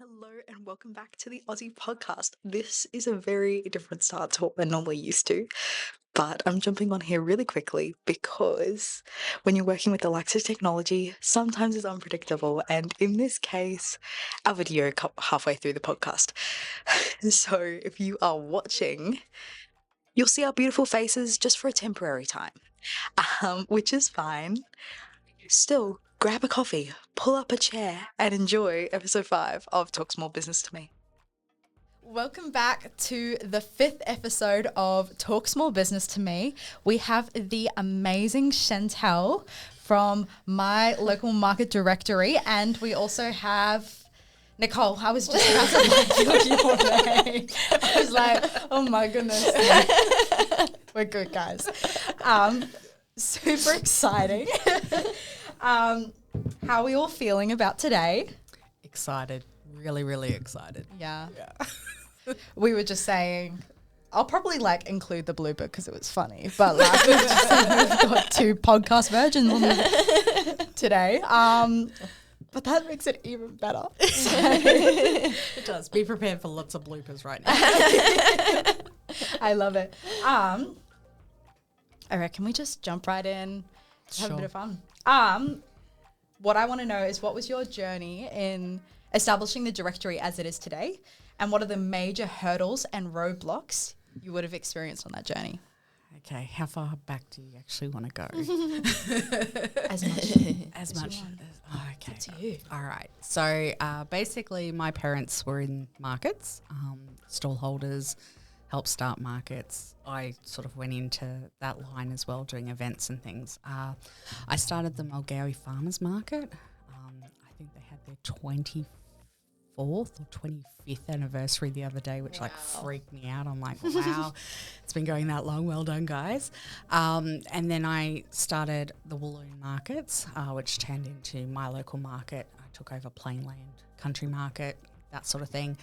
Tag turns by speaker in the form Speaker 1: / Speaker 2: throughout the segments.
Speaker 1: Hello and welcome back to the Aussie podcast. This is a very different start to what we're normally used to, but I'm jumping on here really quickly because when you're working with the likes of technology, sometimes it's unpredictable, and in this case, our video cut halfway through the podcast. So if you are watching, you'll see our beautiful faces just for a temporary time, which is fine. Still, grab a coffee, pull up a chair, and enjoy episode 5 of Talk Small Business to Me.
Speaker 2: Welcome back to the 5th episode of Talk Small Business to Me. We have the amazing Chantel from my local market directory, and we also have Nicole. I was just about to like your name. I was like, oh my goodness. We're good, guys. Super exciting. How are we all feeling about today?
Speaker 3: Excited. Really, really excited.
Speaker 2: Yeah. We were just saying, I'll probably like include the blooper because it was funny, but like we've got 2 podcast versions on today. But that makes it even better.
Speaker 3: It does. Be prepared for lots of bloopers right now.
Speaker 2: I love it. All right, can we just jump right in? Have a bit of fun. What I want to know is, what was your journey in establishing the directory as it is today? And what are the major hurdles and roadblocks you would have experienced on that journey?
Speaker 3: Okay, how far back do you actually want to go?
Speaker 2: As much.
Speaker 3: As much. Okay.
Speaker 2: It's up to you.
Speaker 3: All right. So basically, my parents were in markets, stallholders, helped start markets. I sort of went into that line as well, doing events and things. I started the Mulgowie Farmers Market. I think they had their 24th or 25th anniversary the other day, which like freaked me out. I'm like, wow, it's been going that long. Well done, guys. And then I started the Walloon Markets, which turned into my local market. I took over Plainland Country Market, that sort of thing.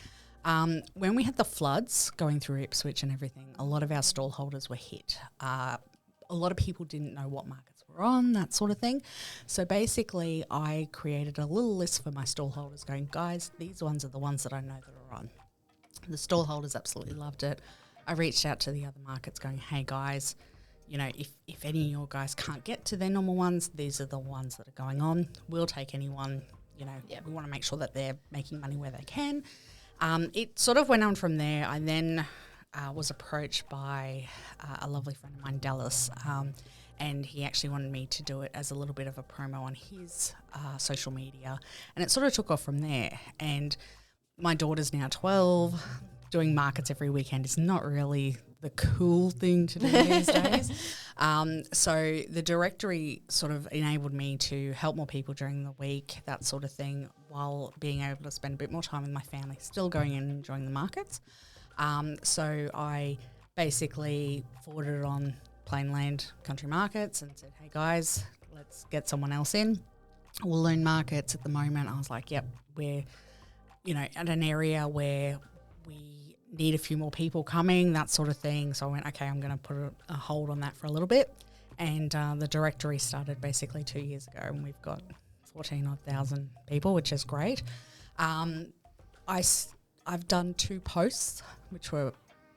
Speaker 3: When we had the floods going through Ipswich and everything, a lot of our stallholders were hit. A lot of people didn't know what markets were on, that sort of thing. So basically, I created a little list for my stallholders going, guys, these ones are the ones that I know that are on. The stallholders absolutely loved it. I reached out to the other markets going, hey, guys, you know, if any of your guys can't get to their normal ones, these are the ones that are going on. We'll take anyone, you know, we want to make sure that they're making money where they can. It sort of went on from there. I then was approached by a lovely friend of mine, Dallas, and he actually wanted me to do it as a little bit of a promo on his social media. And it sort of took off from there. And my daughter's now 12. Doing markets every weekend is not really the cool thing to do these days. So the directory sort of enabled me to help more people during the week, that sort of thing, while being able to spend a bit more time with my family, still going in and enjoying the markets. So I basically forwarded it on Plainland Country Markets and said, hey guys, let's get someone else in. Walloon Markets at the moment, I was like, yep, we're, you know, at an area where we need a few more people coming, that sort of thing. So I went, okay, I'm going to put a hold on that for a little bit. And the directory started basically 2 years ago, and we've got 14,000 people, which is great. I've done 2 posts, which were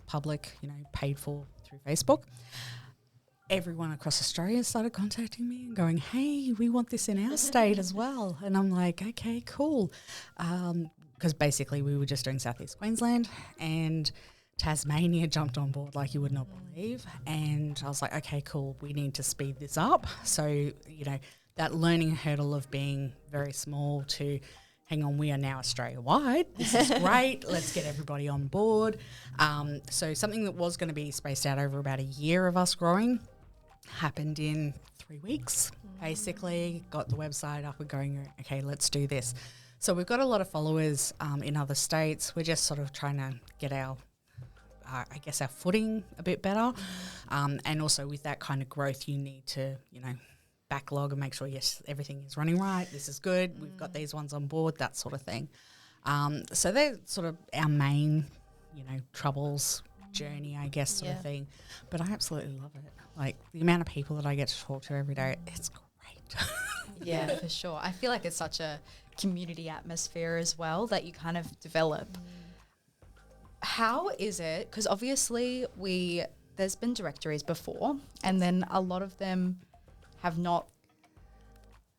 Speaker 3: public, you know, paid for through Facebook. Everyone across Australia started contacting me and going, hey, we want this in our state as well. And I'm like, okay, cool. Because basically we were just doing Southeast Queensland, and Tasmania jumped on board like you would not believe. And I was like, okay, cool, we need to speed this up. So, you know, that learning hurdle of being very small to, hang on, we are now Australia-wide. This is great. Let's get everybody on board. So something that was going to be spaced out over about a year of us growing happened in 3 weeks, basically. Got the website up and going, okay, let's do this. So we've got a lot of followers in other states. We're just sort of trying to get our footing a bit better. And also with that kind of growth, you need to, you know, backlog and make sure, yes, everything is running right. This is good. We've got these ones on board, that sort of thing. So they're sort of our main, you know, troubles, journey, I guess, sort of thing. But I absolutely love it. Like, the amount of people that I get to talk to every day, it's great.
Speaker 2: Yeah, for sure. I feel like it's such a community atmosphere as well that you kind of develop. How is it? Because obviously there's been directories before, and then a lot of them have not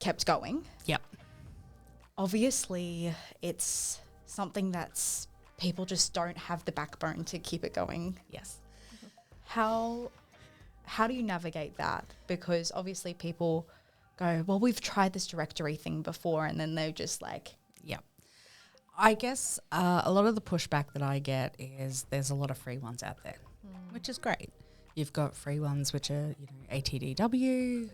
Speaker 2: kept going.
Speaker 3: Yep.
Speaker 2: Obviously, it's something that's people just don't have the backbone to keep it going.
Speaker 3: Yes.
Speaker 2: How do you navigate that? Because obviously people go, well, we've tried this directory thing before, and then they're just like,
Speaker 3: Yep. I guess a lot of the pushback that I get is there's a lot of free ones out there, which is great. You've got free ones which are, ATDW,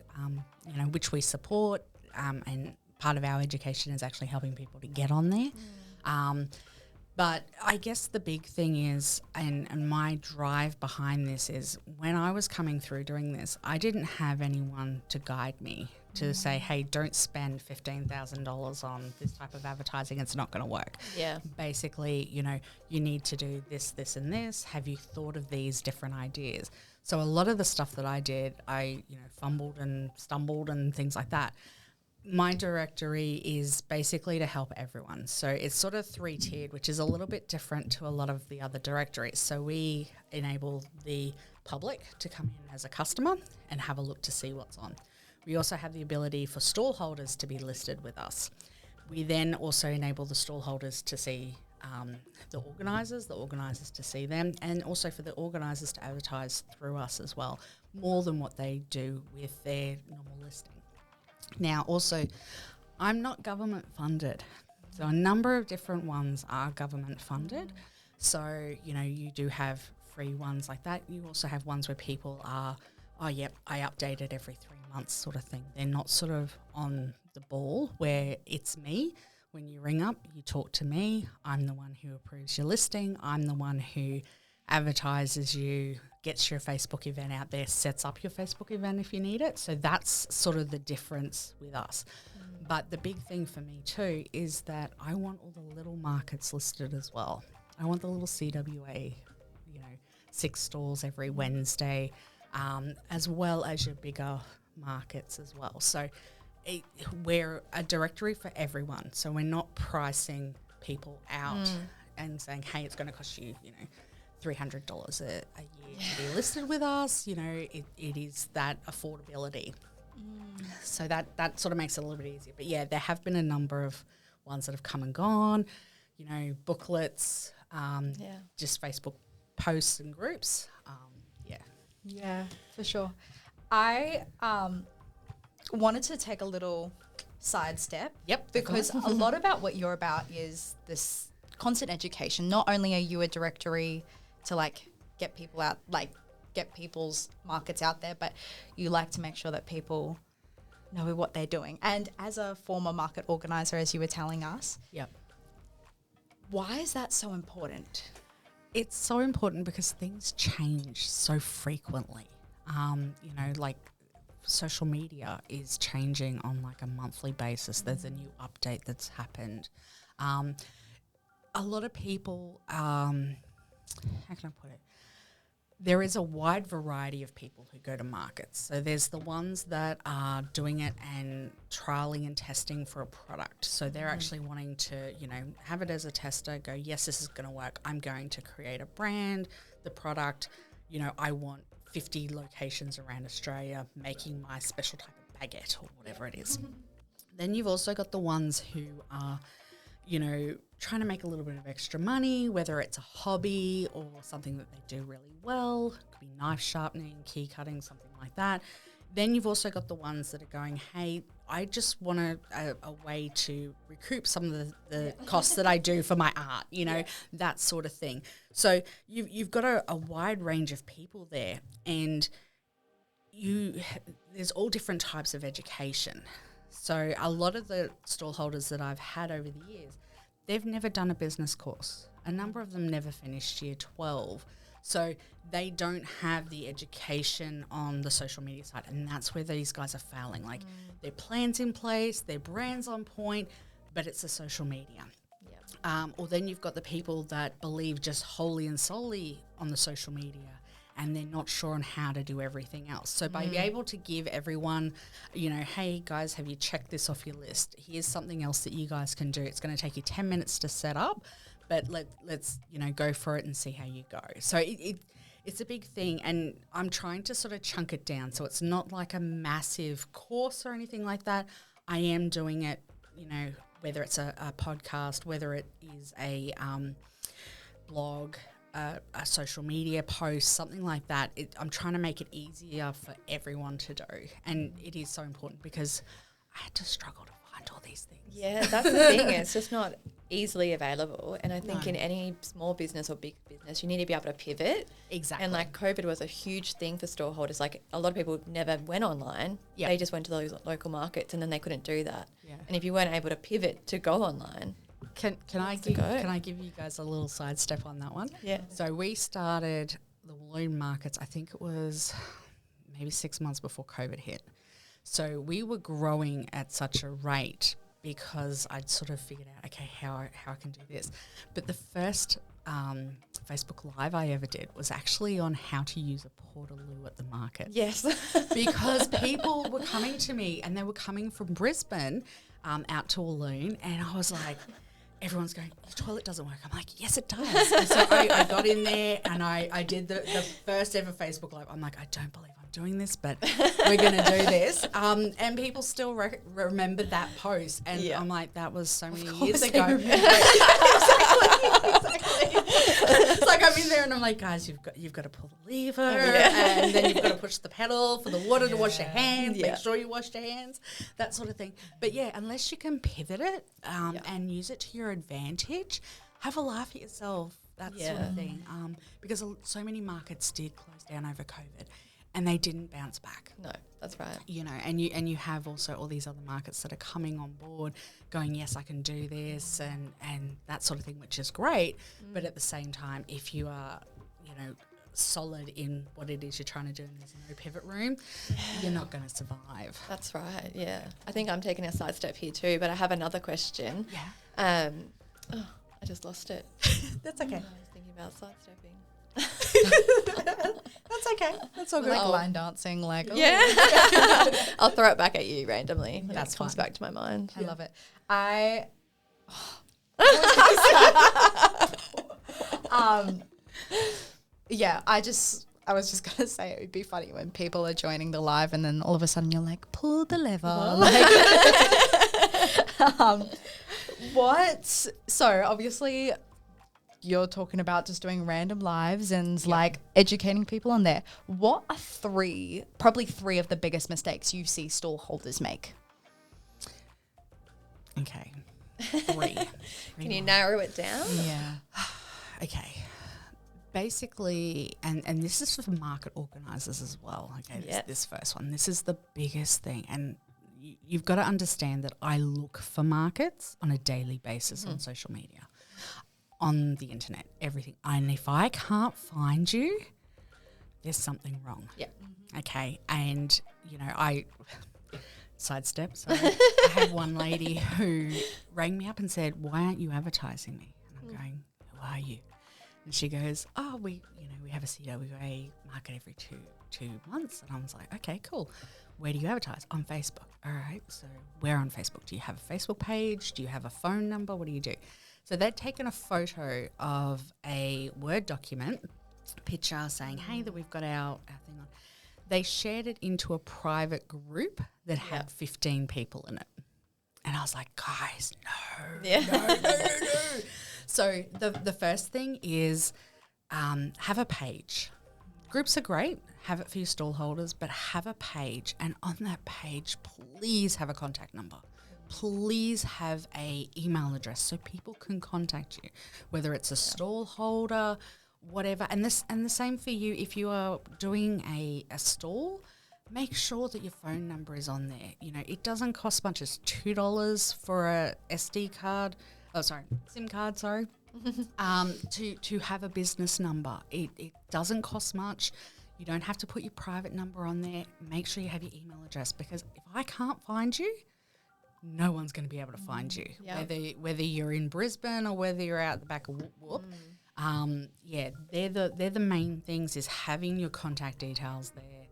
Speaker 3: which we support, and part of our education is actually helping people to get on there. But I guess the big thing is, and my drive behind this is, when I was coming through doing this, I didn't have anyone to guide me to say, hey, don't spend $15,000 on this type of advertising. It's not going to work.
Speaker 4: Yeah.
Speaker 3: Basically, you need to do this, this, and this. Have you thought of these different ideas? So a lot of the stuff that I did, I fumbled and stumbled and things like that. My directory is basically to help everyone. So it's sort of 3-tiered, which is a little bit different to a lot of the other directories. So we enable the public to come in as a customer and have a look to see what's on. We also have the ability for stall holders to be listed with us. We then also enable the stall holders to see the organisers to see them, and also for the organisers to advertise through us as well, more than what they do with their normal listing. Now, also, I'm not government funded. So a number of different ones are government funded. So, you do have free ones like that. You also have ones where people are, oh, yep, I update it every 3 months sort of thing. They're not sort of on the ball where it's me. When you ring up, you talk to me. I'm the one who approves your listing. I'm the one who advertises you, gets your Facebook event out there, sets up your Facebook event if you need it. So that's sort of the difference with us. But the big thing for me too is that I want all the little markets listed as well. I want the little CWA, 6 stalls every Wednesday, as well as your bigger markets as well. So we're a directory for everyone. So we're not pricing people out and saying, hey, it's going to cost you, $300 a year to be listed with us. It is that affordability. So that sort of makes it a little bit easier. But yeah, there have been a number of ones that have come and gone, booklets, just Facebook posts and groups.
Speaker 2: yeah, for sure. I wanted to take a little sidestep.
Speaker 3: Yep.
Speaker 2: Because a lot about what you're about is this constant education. Not only are you a directory to get people out, get people's markets out there, but you like to make sure that people know what they're doing. And as a former market organizer, as you were telling us,
Speaker 3: Yep.
Speaker 2: why is that so important?
Speaker 3: It's so important because things change so frequently. Social media is changing on a monthly basis. There's a new update that's happened. A lot of people, how can I put it? There is a wide variety of people who go to markets. So there's the ones that are doing it and trialing and testing for a product. So they're actually wanting to, have it as a tester, go, yes, this is going to work. I'm going to create a brand, the product, I want 50 locations around Australia making my special type of baguette or whatever it is. Then you've also got the ones who are, trying to make a little bit of extra money, whether it's a hobby or something that they do really well. It could be knife sharpening, key cutting, something like that. Then you've also got the ones that are going, hey, I just want a way to recoup some of the costs that I do for my art, that sort of thing. So you've got a wide range of people there, and there's all different types of education. So a lot of the stall holders that I've had over the years, they've never done a business course. A number of them never finished year 12. So they don't have the education on the social media side, and that's where these guys are failing. Their plans in place, their brand's on point, but it's the social media. Or then you've got the people that believe just wholly and solely on the social media, and they're not sure on how to do everything else. So by being able to give everyone, you know, hey guys, have you checked this off your list? Here's something else that you guys can do. It's going to take you 10 minutes to set up, but let's you know, go for it and see how you go. So it's a big thing, and I'm trying to sort of chunk it down so it's not like a massive course or anything like that. I am doing it, you know, whether it's a podcast, whether it is a blog, a social media post, something like that. I'm trying to make it easier for everyone to do, and it is so important because I had to struggle to find all these things.
Speaker 4: Yeah, that's the thing. It's just not easily available. And I think in any small business or big business, you need to be able to pivot.
Speaker 3: Exactly.
Speaker 4: And like COVID was a huge thing for store holders. Like a lot of people never went online.
Speaker 3: Yep.
Speaker 4: They just went to those local markets and then they couldn't do that.
Speaker 3: Yeah.
Speaker 4: And if you weren't able to pivot to go online,
Speaker 3: Can I give you guys a little sidestep on that one?
Speaker 4: Yeah.
Speaker 3: So we started the Walloon markets, I think it was maybe 6 months before COVID hit. So we were growing at such a rate because I'd sort of figured out, okay, how I can do this. But the first Facebook Live I ever did was actually on how to use a portaloo at the market.
Speaker 4: yes.
Speaker 3: Because people were coming to me, and they were coming from Brisbane out to Walloon, and I was like, everyone's going, your toilet doesn't work. I'm like, yes, it does. And so I got in there and I did the first ever Facebook Live. I'm like, I don't believe I'm doing this, but we're going to do this. And people still remember that post. And I'm like, that was so many years ago. Exactly. It's like I'm in there and I'm like, guys, you've got to pull the lever and then you've got to push the pedal for the water to wash your hands. Make sure you wash your hands, that sort of thing. But yeah, unless you can pivot it and use it to your advantage, have a laugh at yourself, that sort of thing. Because so many markets did close down over COVID and they didn't bounce back.
Speaker 4: No, that's right.
Speaker 3: You know, and you have also all these other markets that are coming on board going, yes, I can do this and that sort of thing, which is great. But at the same time, if you are, you know, solid in what it is you're trying to do and there's no pivot room, you're not going to survive.
Speaker 4: That's right, yeah. I think I'm taking a sidestep here too, but I have another question.
Speaker 3: Yeah.
Speaker 4: I just lost it.
Speaker 3: That's okay.
Speaker 4: I was thinking about sidestepping.
Speaker 3: That's okay. That's all good.
Speaker 2: Like line dancing, like
Speaker 4: Yeah. I'll throw it back at you randomly. When
Speaker 3: That's
Speaker 4: it comes
Speaker 3: fine.
Speaker 4: back to my mind.
Speaker 2: I love it. I was just gonna say it would be funny when people are joining the live and then all of a sudden you're like, pull the lever. So obviously you're talking about just doing random lives and like educating people on there. What are probably three of the biggest mistakes you see stall holders make?
Speaker 3: Okay. Three.
Speaker 4: Can you narrow it down?
Speaker 2: Yeah.
Speaker 3: Okay. Basically, and this is for market organisers as well. Okay, this first one. This is the biggest thing. And you've got to understand that I look for markets on a daily basis on social media, on the internet, everything. And if I can't find you, there's something wrong.
Speaker 4: Yeah.
Speaker 3: Okay. And, you know, sidestep. So I had one lady who rang me up and said, why aren't you advertising me? And I'm going, who are you? And she goes, oh, we have a CWA market every two months. And I was like, okay, cool. Where do you advertise? On Facebook. All right. So where on Facebook? Do you have a Facebook page? Do you have a phone number? What do you do? So they'd taken a photo of a Word document, picture saying, hey, that we've got our thing on. They shared it into a private group that had 15 people in it. And I was like, guys, no. So the first thing is have a page. Groups are great. Have it for your stall holders, but have a page. And on that page, please have a contact number. Please have a email address so people can contact you, whether it's a stall holder, whatever. And the same for you if you are doing a stall. Make sure that your phone number is on there. You know, it doesn't cost much as $2 for a SD card. SIM card, to have a business number. It doesn't cost much. You don't have to put your private number on there. Make sure you have your email address, because if I can't find you, no one's going to be able to find you.
Speaker 4: Yeah.
Speaker 3: Whether you're in Brisbane or whether you're out the back of Whoop Whoop, They're the main things, is having your contact details there,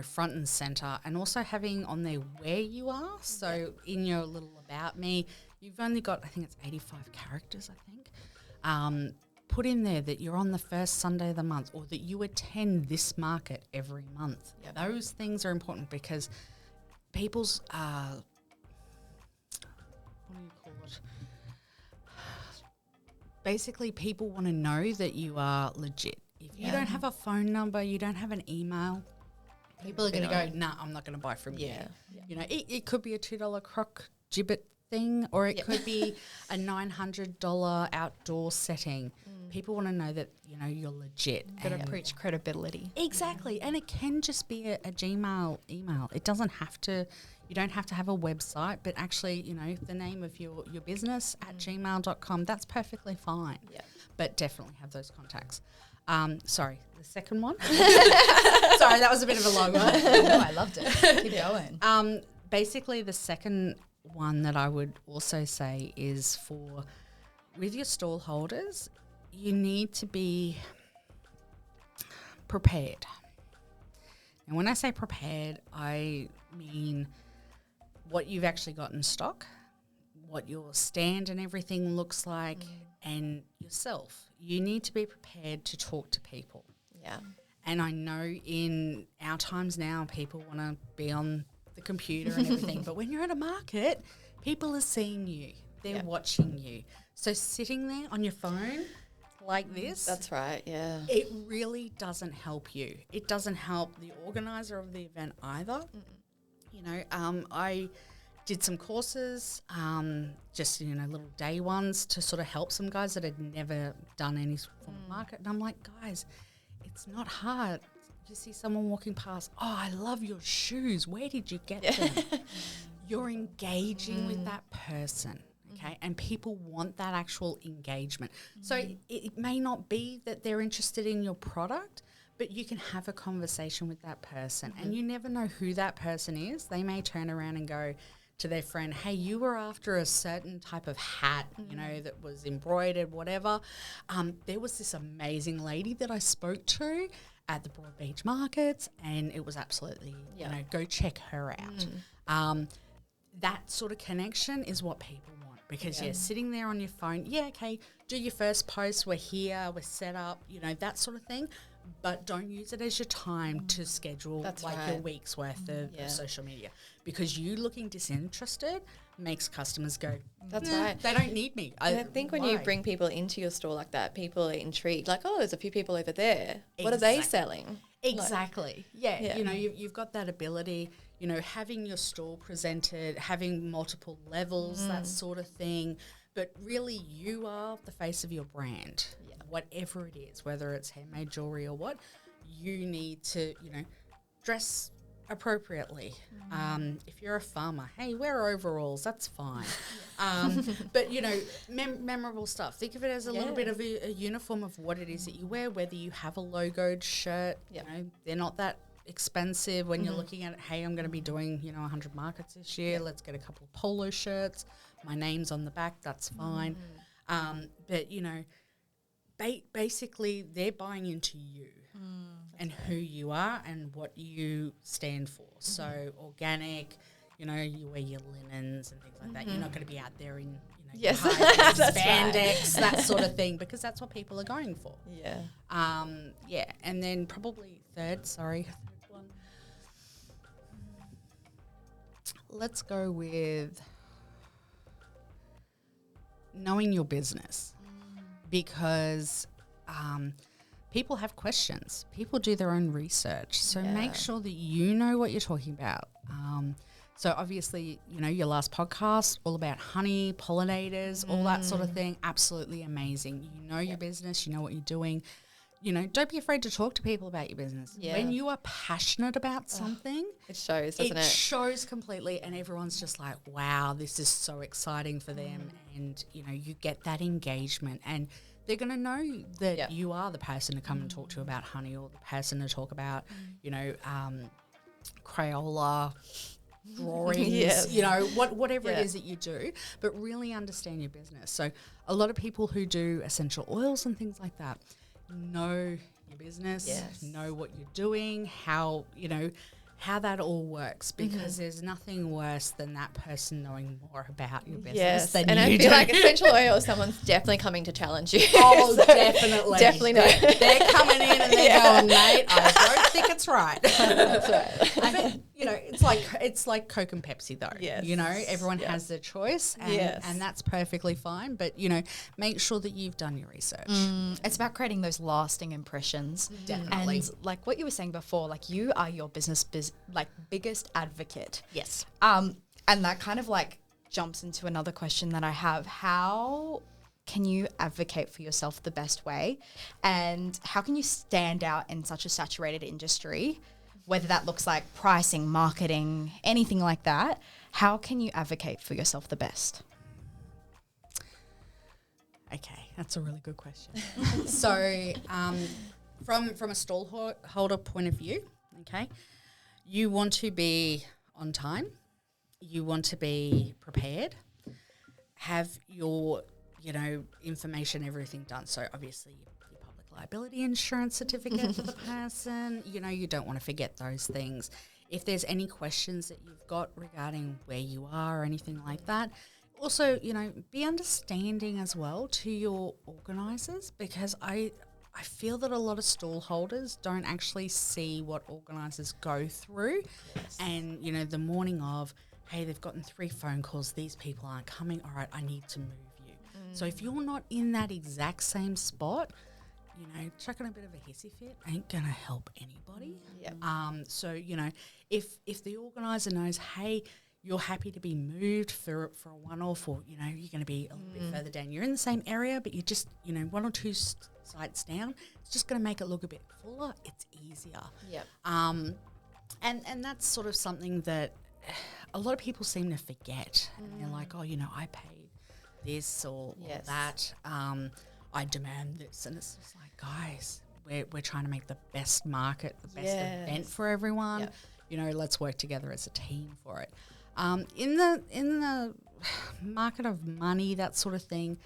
Speaker 3: front and center, and also having on there where you are. So in your little about me, you've only got, I think it's 85 characters, I think. Put in there that you're on the first Sunday of the month, or that you attend this market every month.
Speaker 4: Yep.
Speaker 3: Those things are important because people's, what do you call it? Basically, people want to know that you are legit. If you don't have a phone number, you don't have an email, people are going to go, nah, I'm not going to buy from you.
Speaker 4: Yeah.
Speaker 3: You know, it could be a $2 crock gibbet thing, or it could be a $900 outdoor setting. People want to know that, you know, you're legit.
Speaker 2: Got to preach credibility.
Speaker 3: Exactly. And it can just be a Gmail email. It doesn't have to, you don't have to have a website, but actually, you know, the name of your business at gmail.com, that's perfectly fine.
Speaker 4: Yeah.
Speaker 3: But definitely have those contacts. Sorry, the second one. Sorry, that was a bit of a long one.
Speaker 2: No, I loved it. Keep going.
Speaker 3: Basically, the second one that I would also say is for, with your stall holders, you need to be prepared. And when I say prepared, I mean what you've actually got in stock, what your stand and everything looks like, and yourself. You need to be prepared to talk to people.
Speaker 4: Yeah.
Speaker 3: And I know in our times now, people want to be on the computer and everything, but when you're at a market, people are seeing you. They're watching you. So sitting there on your phone like this,
Speaker 4: That's right, yeah.
Speaker 3: it really doesn't help you. It doesn't help the organizer of the event either. You know, I did some courses, just, you know, little day ones to sort of help some guys that had never done any form of market. And I'm like, guys, it's not hard. You see someone walking past, oh, I love your shoes. Where did you get them? You're engaging with that person, okay? And people want that actual engagement. So it may not be that they're interested in your product, but you can have a conversation with that person. And you never know who that person is. They may turn around and go to their friend, hey, you were after a certain type of hat, you know, that was embroidered, whatever. There was this amazing lady that I spoke to at the Broad Beach markets, and it was absolutely, you know, go check her out. That sort of connection is what people want, because sitting there on your phone, okay, do your first post, we're here, we're set up, you know, that sort of thing, but don't use it as your time to schedule your week's worth of social media, because you looking disinterested makes customers go,
Speaker 4: That's right.
Speaker 3: they don't need me.
Speaker 4: I think when you bring people into your store like that, people are intrigued, like, oh, there's a few people over there. What are they selling?
Speaker 3: Exactly. You know, you've got that ability, you know, having your store presented, having multiple levels, that sort of thing. But really, you are the face of your brand, whatever it is, whether it's handmade jewelry or what. You need to, you know, dress appropriately. If you're a farmer, hey, wear overalls, that's fine. But, you know, memorable stuff. Think of it as a little bit of a uniform of what it is that you wear, whether you have a logoed shirt, you know, they're not that expensive when you're looking at it. Hey, I'm going to be doing, you know, 100 markets this year. Let's get a couple of polo shirts. My name's on the back. That's fine. But, you know, basically they're buying into you and who you are and what you stand for. So organic, you know, you wear your linens and things like that. You're not going to be out there in, you know, spandex, that sort of thing, because that's what people are going for. And then probably third one. Let's go with knowing your business, because people have questions. People do their own research. So make sure that you know what you're talking about. So obviously, you know, your last podcast, all about honey, pollinators, all that sort of thing, absolutely amazing. You know your business, you know what you're doing. You know, don't be afraid to talk to people about your business. When you are passionate about something,
Speaker 4: it shows, doesn't it?
Speaker 3: It shows completely, and everyone's just like, wow, this is so exciting for them. And, you know, you get that engagement, and they're going to know that you are the person to come and talk to about honey, or the person to talk about, you know, Crayola, drawings,
Speaker 4: Yes.
Speaker 3: you know, whatever it
Speaker 4: Yeah.
Speaker 3: is that you do, but really understand your business. So a lot of people who do essential oils and things like that know your business,
Speaker 4: Yes.
Speaker 3: know what you're doing, how, you know, how that all works, because there's nothing worse than that person knowing more about your business
Speaker 4: Yes,
Speaker 3: than
Speaker 4: and
Speaker 3: you
Speaker 4: I
Speaker 3: do.
Speaker 4: feel like essential oil, someme's definitely coming to challenge you.
Speaker 3: Oh,
Speaker 4: So
Speaker 3: definitely.
Speaker 4: definitely no.
Speaker 3: They're coming in and they're going, mate, I don't think it's right.
Speaker 4: That's right.
Speaker 3: But, you know, it's like Coke and Pepsi though.
Speaker 4: Yes.
Speaker 3: You know, everyone
Speaker 4: Yeah.
Speaker 3: has their choice, and,
Speaker 4: Yes.
Speaker 3: and that's perfectly fine. But, you know, make sure that you've done your research.
Speaker 2: It's about creating those lasting impressions.
Speaker 3: Definitely.
Speaker 2: And like what you were saying before, like you are your business biggest advocate.
Speaker 3: Yes.
Speaker 2: And that kind of like jumps into another question that I have. How can you advocate for yourself the best way? And how can you stand out in such a saturated industry, whether that looks like pricing, marketing, anything like that? How can you advocate for yourself the best?
Speaker 3: Okay, that's a really good question. So, from a stallholder point of view, okay, you want to be on time, you want to be prepared, have your, you know, information, everything done. So obviously your public liability insurance certificate for the person, you know, you don't want to forget those things. If there's any questions that you've got regarding where you are or anything like that, also, you know, be understanding as well to your organisers, because I feel that a lot of stall holders don't actually see what organisers go through. And, you know, the morning of, hey, they've gotten 3 phone calls, these people aren't coming, all right, I need to move you. So if you're not in that exact same spot, you know, chucking a bit of a hissy fit ain't going to help anybody.
Speaker 4: Yep.
Speaker 3: So, you know, if the organiser knows, hey, you're happy to be moved for a one-off, or, you know, you're going to be a little bit further down. You're in the same area, but you're just, you know, 1 or 2 sites down. It's just going to make it look a bit fuller. It's easier.
Speaker 4: Yep.
Speaker 3: And that's sort of something that a lot of people seem to forget. And they're like, oh, you know, I paid this or
Speaker 4: Yes.
Speaker 3: that. I demand this. And it's just like, guys, we're trying to make the best market, the best event for everyone.
Speaker 4: Yep.
Speaker 3: You know, let's work together as a team for it. In the market of money, that sort of thing,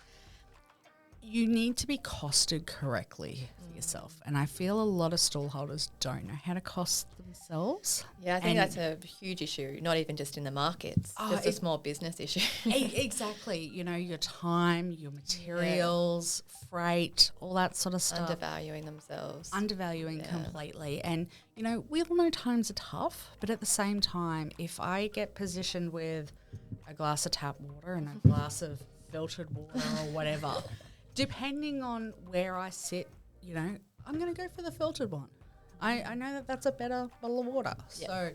Speaker 3: you need to be costed correctly for yourself. And I feel a lot of stallholders don't know how to cost themselves.
Speaker 4: Yeah, I think
Speaker 3: And-
Speaker 4: that's a huge issue, not even just in the markets, just a small business issue.
Speaker 3: Exactly. You know, your time, your materials, freight, all that sort of stuff.
Speaker 4: Undervaluing themselves.
Speaker 3: Undervaluing completely. And, you know, we all know times are tough, but at the same time, if I get positioned with a glass of tap water and a glass of filtered water or whatever, depending on where I sit, you know, I'm going to go for the filtered one. I know that that's a better bottle of water.
Speaker 4: Yep.
Speaker 3: So,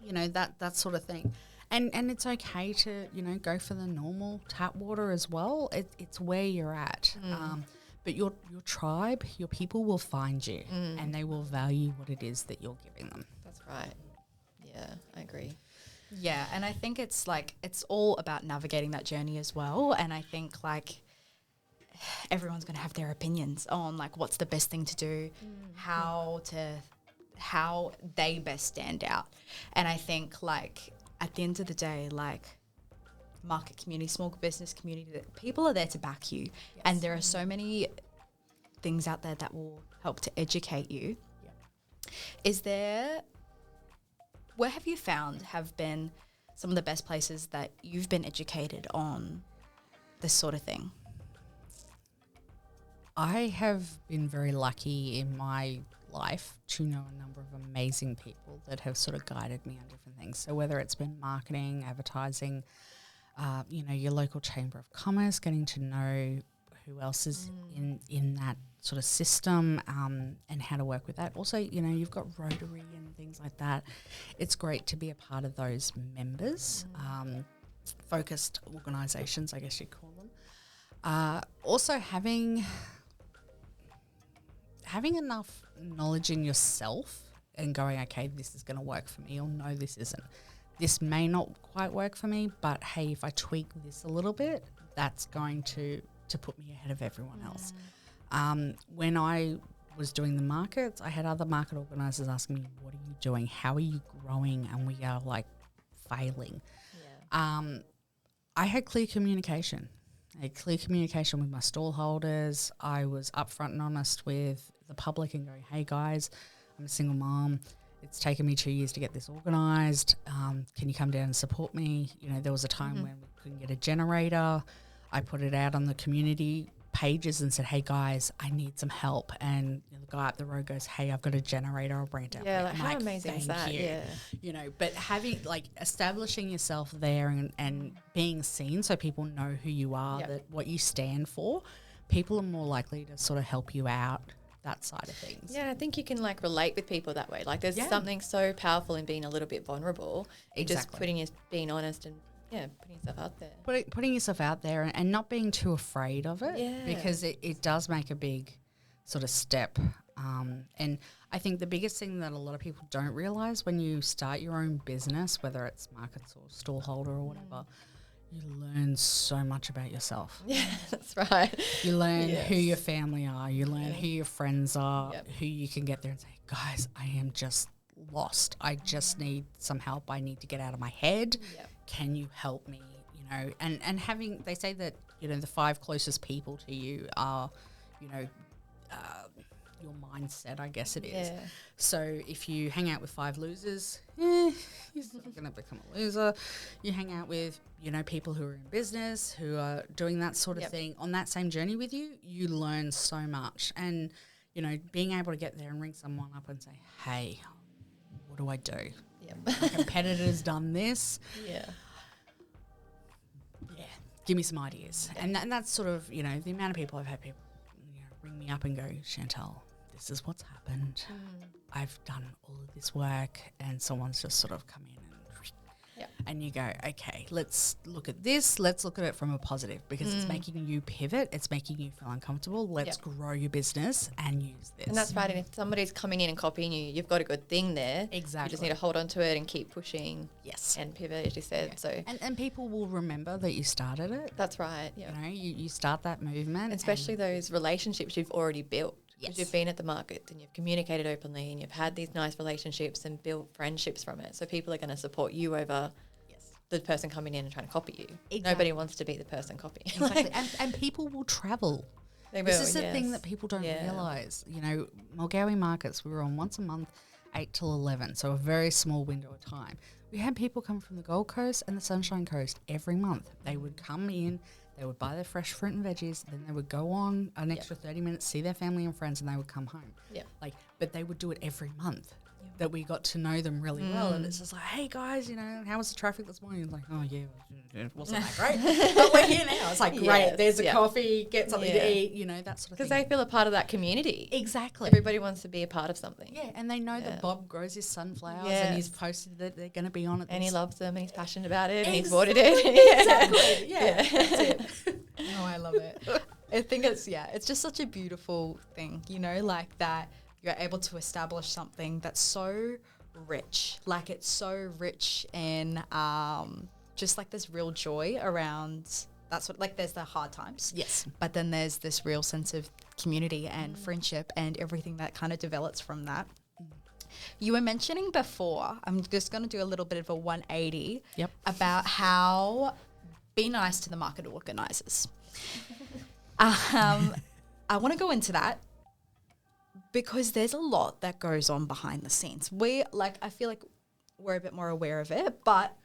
Speaker 3: you know, that sort of thing. And it's okay to, you know, go for the normal tap water as well. It's where you're at. But your tribe, your people will find you and they will value what it is that you're giving them.
Speaker 4: That's right. Yeah, I agree.
Speaker 2: Yeah, and I think it's like it's all about navigating that journey as well. And I think like everyone's going to have their opinions on like what's the best thing to do, how they best stand out. And I think like at the end of the day, like market community, small business community, that people are there to back you. And there are so many things out there that will help to educate you. Where have you found have been some of the best places that you've been educated on this sort of thing?
Speaker 3: I have been very lucky in my life to know a number of amazing people that have sort of guided me on different things. So whether it's been marketing, advertising, you know, your local chamber of commerce, getting to know who else is in that sort of system, and how to work with that. Also, you know, you've got Rotary and things like that. It's great to be a part of those members, focused organisations, I guess you'd call them. Also having enough knowledge in yourself and going, okay, this is going to work for me, or no, this isn't. This may not quite work for me, but hey, if I tweak this a little bit, that's going to put me ahead of everyone else. When I was doing the markets, I had other market organisers asking me, what are you doing? How are you growing? And we are like failing.
Speaker 4: Yeah.
Speaker 3: I had clear communication. I had clear communication with my stall holders. I was upfront and honest with the public and going, hey guys, I'm a single mom. It's taken me 2 years to get this organised. Can you come down and support me? You know, there was a time when we couldn't get a generator. I put it out on the community pages and said, hey guys, I need some help. And the guy up the road goes, hey, I've got a generator. I'll bring it down.
Speaker 4: Yeah,
Speaker 3: I'm
Speaker 4: like how amazing is
Speaker 3: "Thank
Speaker 4: that?
Speaker 3: you."
Speaker 4: Yeah.
Speaker 3: You know, but establishing yourself there and being seen so people know who you are,
Speaker 4: Yep.
Speaker 3: that what you stand for, people are more likely to sort of help you out, that side of things.
Speaker 4: Yeah, I think you can like relate with people that way. Like there's
Speaker 3: Yeah.
Speaker 4: something so powerful in being a little bit vulnerable.
Speaker 3: Exactly.
Speaker 4: Just being honest and putting yourself out there.
Speaker 3: Putting yourself out there and not being too afraid of it,
Speaker 4: Yeah.
Speaker 3: because it does make a big sort of step. And I think the biggest thing that a lot of people don't realise when you start your own business, whether it's markets or stallholder or whatever, you learn so much about yourself.
Speaker 4: Yeah, that's right.
Speaker 3: You learn
Speaker 4: Yes.
Speaker 3: who your family are. You learn who your friends are,
Speaker 4: Yep.
Speaker 3: who you can get there and say, guys, I am just lost. I just need some help. I need to get out of my head.
Speaker 4: Yep.
Speaker 3: Can you help me? You know, and having, they say that, you know, the 5 closest people to you are, you know, your mindset, I guess it is.
Speaker 4: Yeah.
Speaker 3: So if you hang out with 5 losers, you're still going to become a loser. You hang out with, you know, people who are in business, who are doing that sort of
Speaker 4: Yep.
Speaker 3: thing on that same journey with you, you learn so much. And, you know, being able to get there and ring someone up and say, hey, what do I do?
Speaker 4: Yep.
Speaker 3: My competitor's done this.
Speaker 4: Yeah.
Speaker 3: Yeah, give me some ideas. And that's sort of, you know, the amount of people I've had people, you know, ring me up and go, Chantel, this is what's happened. I've done all of this work, and someone's just sort of come in and
Speaker 4: Yep.
Speaker 3: and you go, okay, let's look at this. Let's look at it from a positive, because it's making you pivot. It's making you feel uncomfortable. Let's
Speaker 4: Yep.
Speaker 3: grow your business and use this.
Speaker 4: And that's right. And if somebody's coming in and copying you, you've got a good thing there. You
Speaker 3: Exactly.
Speaker 4: just need to hold on to it and keep pushing
Speaker 3: Yes.
Speaker 4: and pivot, as you said. So
Speaker 3: And people will remember that you started it.
Speaker 4: that's right. Yeah.
Speaker 3: You know, you start that movement.
Speaker 4: Especially those relationships you've already built. Because
Speaker 3: Yes.
Speaker 4: you've been at the market and you've communicated openly and you've had these nice relationships and built friendships from it. So people are going to support you over the person coming in and trying to copy you.
Speaker 3: Exactly.
Speaker 4: Nobody wants to be the person copying.
Speaker 3: Exactly. and people will travel.
Speaker 4: They
Speaker 3: This
Speaker 4: will,
Speaker 3: is the thing
Speaker 4: yes.
Speaker 3: that people don't
Speaker 4: Yeah.
Speaker 3: realise. You know, Mulgowie markets, we were on once a month, 8 till 11, so a very small window of time. We had people come from the Gold Coast and the Sunshine Coast every month. They would come in, they would buy their fresh fruit and veggies, then they would go on an extra 30 minutes, see their family and friends, and they would come home.
Speaker 4: Yep.
Speaker 3: But they would do it every month. That we got to know them really well, and it's just like, hey guys, you know, how was the traffic this morning? It's like, oh yeah, it wasn't that great, but we're here now. It's like, great,
Speaker 4: Yes,
Speaker 3: there's a
Speaker 4: yeah.
Speaker 3: coffee, get something
Speaker 4: Yeah.
Speaker 3: to eat, you know, that sort of thing.
Speaker 4: Because they feel a part of that community.
Speaker 3: Exactly.
Speaker 4: Everybody wants to be a part of something.
Speaker 3: Yeah, and they know
Speaker 4: Yeah.
Speaker 3: that Bob grows his sunflowers,
Speaker 4: Yes.
Speaker 3: and he's posted that they're going to be on it.
Speaker 4: And he
Speaker 3: this-
Speaker 4: loves them and he's passionate about it and he's
Speaker 3: Exactly.
Speaker 4: watered it.
Speaker 3: Exactly. Yeah, that's it.
Speaker 2: Oh, I love it. I think it's just such a beautiful thing, you know, like that you're able to establish something that's so rich. Like it's so rich in just like this real joy around that's what, like there's the hard times.
Speaker 3: Yes.
Speaker 2: But then there's this real sense of community and friendship and everything that kind of develops from that. You were mentioning before, I'm just going to do a little bit of a 180
Speaker 3: Yep.
Speaker 2: about how be nice to the market organisers. I want to go into that because there's a lot that goes on behind the scenes. I feel like we're a bit more aware of it, but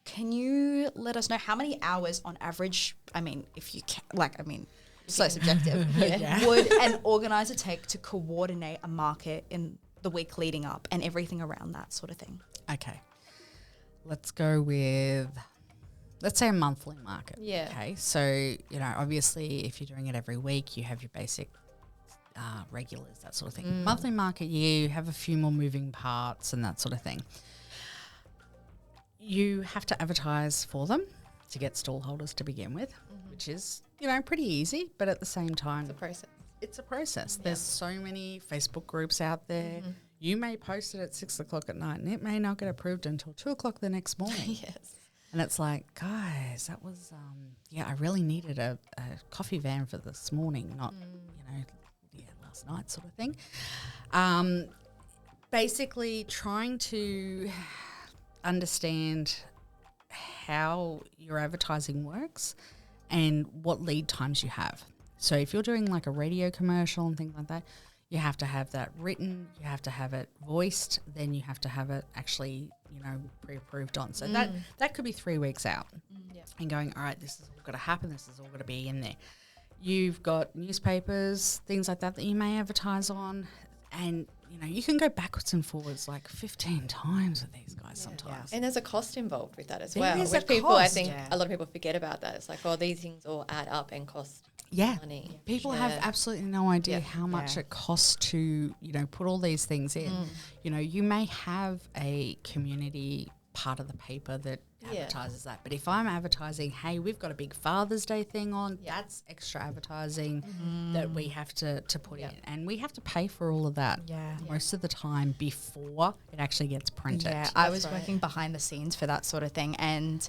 Speaker 2: can you let us know how many hours on average, I mean, if you can, so subjective, would an organizer take to coordinate a market in the week leading up and everything around that sort of thing?
Speaker 3: Okay. Let's go with, let's say a monthly market.
Speaker 4: Yeah.
Speaker 3: Okay. So, you know, obviously if you're doing it every week, you have your basic regulars, that sort of thing. Monthly market year, you have a few more moving parts and that sort of thing. You have to advertise for them to get stall holders to begin with, which is, you know, pretty easy, but at the same time,
Speaker 4: It's a process.
Speaker 3: it's a process. There's so many Facebook groups out there. You may post it at 6 o'clock at night and it may not get approved until 2 o'clock the next morning.
Speaker 4: Yes.
Speaker 3: And it's like, guys, that was, I really needed a coffee van for this morning, not, last night sort of thing. Basically trying to understand how your advertising works and what lead times you have. So if you're doing like a radio commercial and things like that, you have to have that written, you have to have it voiced, then you have to have it actually, pre-approved on. So that could be 3 weeks out and going, all right, this is all got to happen, this is all got to be in there. You've got newspapers, things like that you may advertise on, and you can go backwards and forwards like 15 times with these guys sometimes.
Speaker 4: And there's a cost involved with that as
Speaker 3: There
Speaker 4: well,
Speaker 3: is a
Speaker 4: which people, I
Speaker 3: cost.
Speaker 4: think a lot of people forget about that. It's like, oh, these things all add up and cost money.
Speaker 3: People have absolutely no idea how much
Speaker 2: Yeah.
Speaker 3: it costs to, put all these things in. You may have a community part of the paper that advertises that. But if I'm advertising, hey, we've got a big Father's Day thing on, that's extra advertising that we have to put in. And we have to pay for all of that most of the time before it actually gets printed.
Speaker 2: Yeah, I was working behind the scenes for that sort of thing, and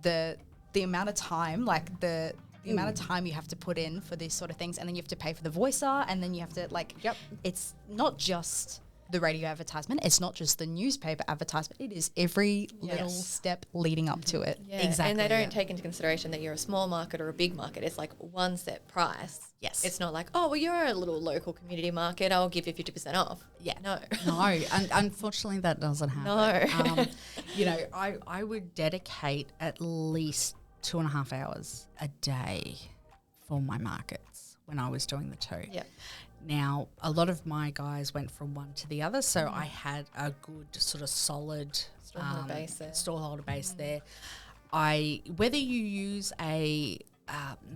Speaker 2: the amount of time, like the amount of time you have to put in for these sort of things, and then you have to pay for the voicer, and then you have to it's not just the radio advertisement, it's not just the newspaper advertisement, it is every little step leading up to it.
Speaker 4: Yeah.
Speaker 3: Exactly,
Speaker 4: And they don't take into consideration that you're a small market or a big market. It's like one set price.
Speaker 3: Yes.
Speaker 4: It's not like, oh, well, you're a little local community market, I'll give you 50% off.
Speaker 3: Yeah.
Speaker 4: No.
Speaker 3: No, unfortunately that doesn't happen.
Speaker 4: No.
Speaker 3: I would dedicate at least 2.5 hours a day for my markets when I was doing the two.
Speaker 4: Yeah.
Speaker 3: Now, a lot of my guys went from one to the other, so I had a good sort of solid storeholder base there. Whether you use a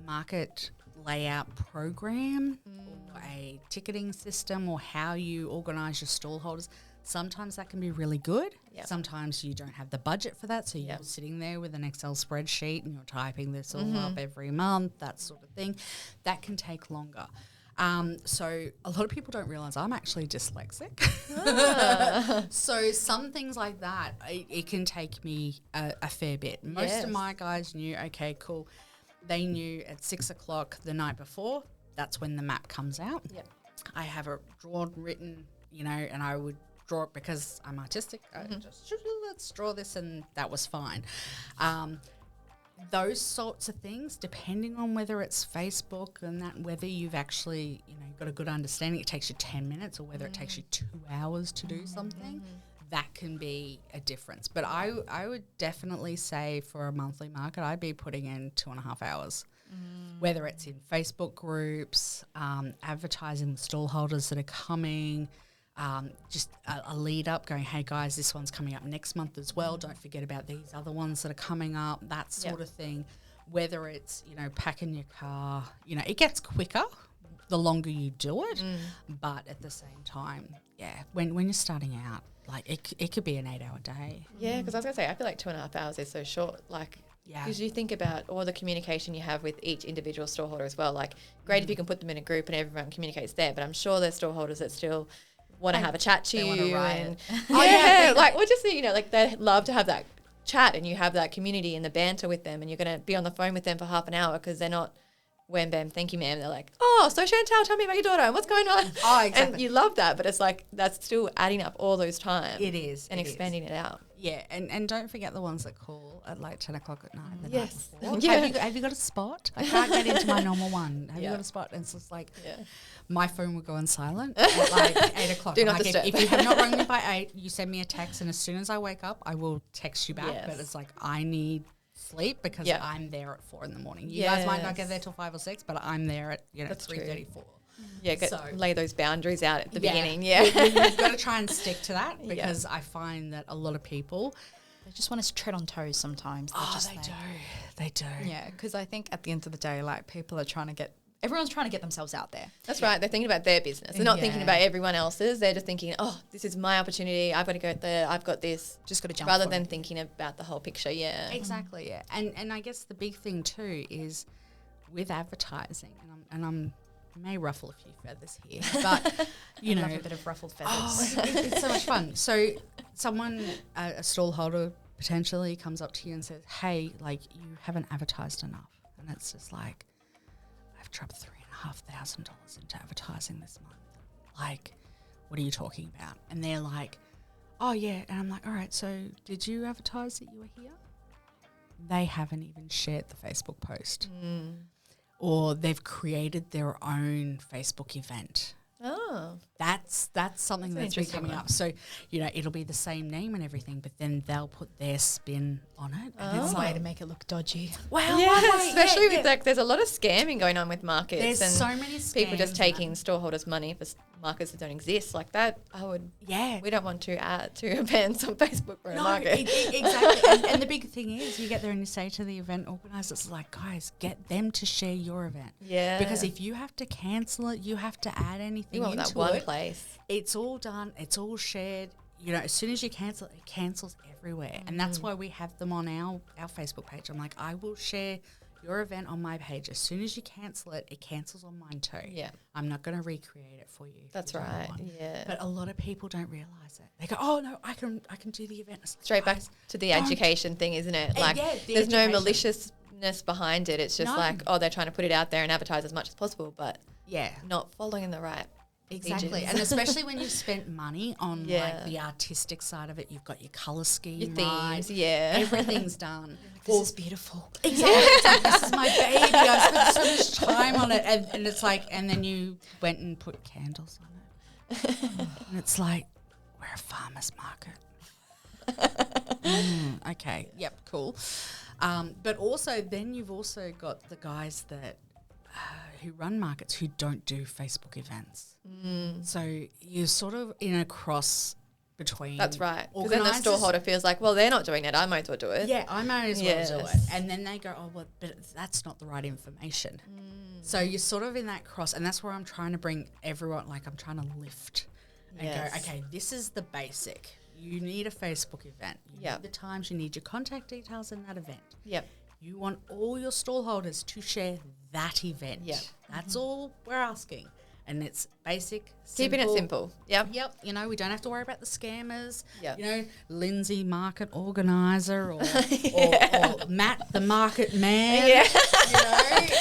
Speaker 3: market layout program or a ticketing system or how you organise your stallholders, sometimes that can be really good.
Speaker 4: Yep.
Speaker 3: Sometimes you don't have the budget for that, so you're sitting there with an Excel spreadsheet and you're typing this all up every month, that sort of thing. That can take longer. So a lot of people don't realise I'm actually dyslexic. So some things like that, it can take me a fair bit. Most of my guys knew, okay, cool. They knew at 6 o'clock the night before, that's when the map comes out.
Speaker 4: Yep.
Speaker 3: I have it drawn, written, and I would draw it because I'm artistic. I just, let's draw this, and that was fine. Those sorts of things, depending on whether it's Facebook and that, whether you've actually, got a good understanding, it takes you 10 minutes or whether it takes you 2 hours to do something, that can be a difference. But I would definitely say for a monthly market, I'd be putting in 2.5 hours, whether it's in Facebook groups, advertising the stallholders that are coming, just a lead up going, hey guys, this one's coming up next month as well. Don't forget about these other ones that are coming up, that sort of thing. Whether it's, packing your car, it gets quicker the longer you do it. But at the same time, when you're starting out, like it could be an 8-hour day.
Speaker 4: Yeah, because I was going to say, I feel like 2.5 hours is so short. Like, because you think about all the communication you have with each individual storeholder as well. Like, great if you can put them in a group and everyone communicates there, but I'm sure there's storeholders that still want to have a chat to you, and like, or just like they love to have that chat, and you have that community and the banter with them, and you're going to be on the phone with them for half an hour because they're not wham bam thank you ma'am, they're like, oh, so Chantel, tell me about your daughter and what's going on. And you love that, but it's like that's still adding up all those times.
Speaker 3: It is,
Speaker 4: and expanding it out.
Speaker 3: Yeah, and don't forget the ones that call at like 10 o'clock at night. The
Speaker 4: Yes.
Speaker 3: night before. Have you got a spot? I can't get into my normal one. Have you got a spot? And it's just like, my phone will go on silent at like 8 o'clock.
Speaker 4: Do not
Speaker 3: like
Speaker 4: disturb.
Speaker 3: if you have not rung me by 8, you send me a text, and as soon as I wake up, I will text you back.
Speaker 4: Yes.
Speaker 3: But it's like, I need sleep because I'm there at 4 a.m. You guys might not get there till 5 or 6, but I'm there at 3:34.
Speaker 4: Yeah, lay those boundaries out at the beginning.
Speaker 3: You've got to try and stick to that, because I find that a lot of people,
Speaker 2: They just want us to tread on toes sometimes.
Speaker 3: They do.
Speaker 2: Yeah, because I think at the end of the day, like, everyone's trying to get themselves out there.
Speaker 4: That's right. They're thinking about their business. They're not thinking about everyone else's. They're just thinking, oh, this is my opportunity. I've got to go there. I've got this.
Speaker 2: Just got to jump.
Speaker 4: Rather than thinking about the whole picture. Yeah.
Speaker 3: Exactly. Yeah. And I guess the big thing too is with advertising, and I'm may ruffle a few feathers here, but
Speaker 2: I love a bit of ruffled feathers.
Speaker 3: It's so much fun. So someone, a stallholder potentially comes up to you and says, hey, like, you haven't advertised enough. And it's just like, I've dropped $3,500 into advertising this month. Like, what are you talking about? And they're like, oh yeah. And I'm like, all right, so did you advertise that you were here? they haven't even shared the Facebook post. Or they've created their own Facebook event.
Speaker 4: Oh.
Speaker 3: That's something
Speaker 4: That's
Speaker 3: that's
Speaker 4: an
Speaker 3: been coming
Speaker 4: interesting
Speaker 3: up. So, it'll be the same name and everything, but then they'll put their spin on it. And it's
Speaker 2: Way
Speaker 3: like,
Speaker 2: to make it look dodgy.
Speaker 3: well,
Speaker 4: Yeah,
Speaker 3: one way,
Speaker 4: especially
Speaker 3: yeah,
Speaker 4: with like, there's a lot of scamming going on with markets.
Speaker 3: There's
Speaker 4: and
Speaker 3: so many
Speaker 4: people just
Speaker 3: scams
Speaker 4: taking
Speaker 3: and
Speaker 4: storeholders' money for markets that don't exist. Like that,
Speaker 3: yeah.
Speaker 4: we don't want to add to events on Facebook for a
Speaker 3: No,
Speaker 4: market.
Speaker 3: exactly. and the big thing is you get there and you say to the event organisers, like, guys, get them to share your event.
Speaker 4: Yeah.
Speaker 3: Because if you have to cancel it, you have to add anything
Speaker 4: you want
Speaker 3: into
Speaker 4: that one
Speaker 3: it.
Speaker 4: place.
Speaker 3: It's all done. It's all shared. As soon as you cancel it, it cancels everywhere. And that's why we have them on our Facebook page. I'm like, I will share your event on my page. As soon as you cancel it, it cancels on mine too.
Speaker 4: Yeah.
Speaker 3: I'm not going to recreate it for you.
Speaker 4: That's
Speaker 3: There's another
Speaker 4: right.
Speaker 3: one.
Speaker 4: Yeah.
Speaker 3: But a lot of people don't realise it. They go, oh, no, I can do the event. It's like,
Speaker 4: Straight back
Speaker 3: guys,
Speaker 4: to the
Speaker 3: don't.
Speaker 4: education thing, isn't it? Like,
Speaker 3: yeah, the
Speaker 4: there's no
Speaker 3: education.
Speaker 4: maliciousness behind it. It's just
Speaker 3: No.
Speaker 4: like, oh, they're trying to put it out there and advertise as much as possible, but
Speaker 3: Yeah.
Speaker 4: not following the right
Speaker 3: Exactly.
Speaker 4: procedures.
Speaker 3: And especially when you've spent money on
Speaker 4: Yeah.
Speaker 3: like the artistic side of it, you've got your colour scheme,
Speaker 4: Your
Speaker 3: right?
Speaker 4: themes, yeah.
Speaker 3: Everything's done.
Speaker 2: This is beautiful.
Speaker 3: Exactly. It's like, this is my baby. I spent so much time on it. And it's like, and then you went and put candles on it. And it's like, we're a farmer's market. Okay. Yep. Cool. But also, then you've also got the guys that who run markets who don't do Facebook events. So you're sort of in a cross between.
Speaker 4: That's right. Because then the
Speaker 3: organisers-
Speaker 4: storeholder feels like, well, they're not doing it. I might as well do it.
Speaker 3: Yeah, I might as well do it.
Speaker 4: Yes.
Speaker 3: And then they go, oh, well, but that's not the right information. So you're sort of in that cross. And that's where I'm trying to bring everyone, like I'm trying to lift and
Speaker 4: Yes.
Speaker 3: go, okay, this is the basic. You need a Facebook event. You
Speaker 4: Yep.
Speaker 3: need the times. You need your contact details in that event.
Speaker 4: Yep.
Speaker 3: You want all your stallholders to share that event.
Speaker 4: Yep.
Speaker 3: That's all we're asking. And it's basic,
Speaker 4: Keeping it simple. Yep.
Speaker 3: Yep. We don't have to worry about the scammers.
Speaker 4: Yep.
Speaker 3: Lindsay, market organizer, or Matt, the market man.
Speaker 4: Yeah.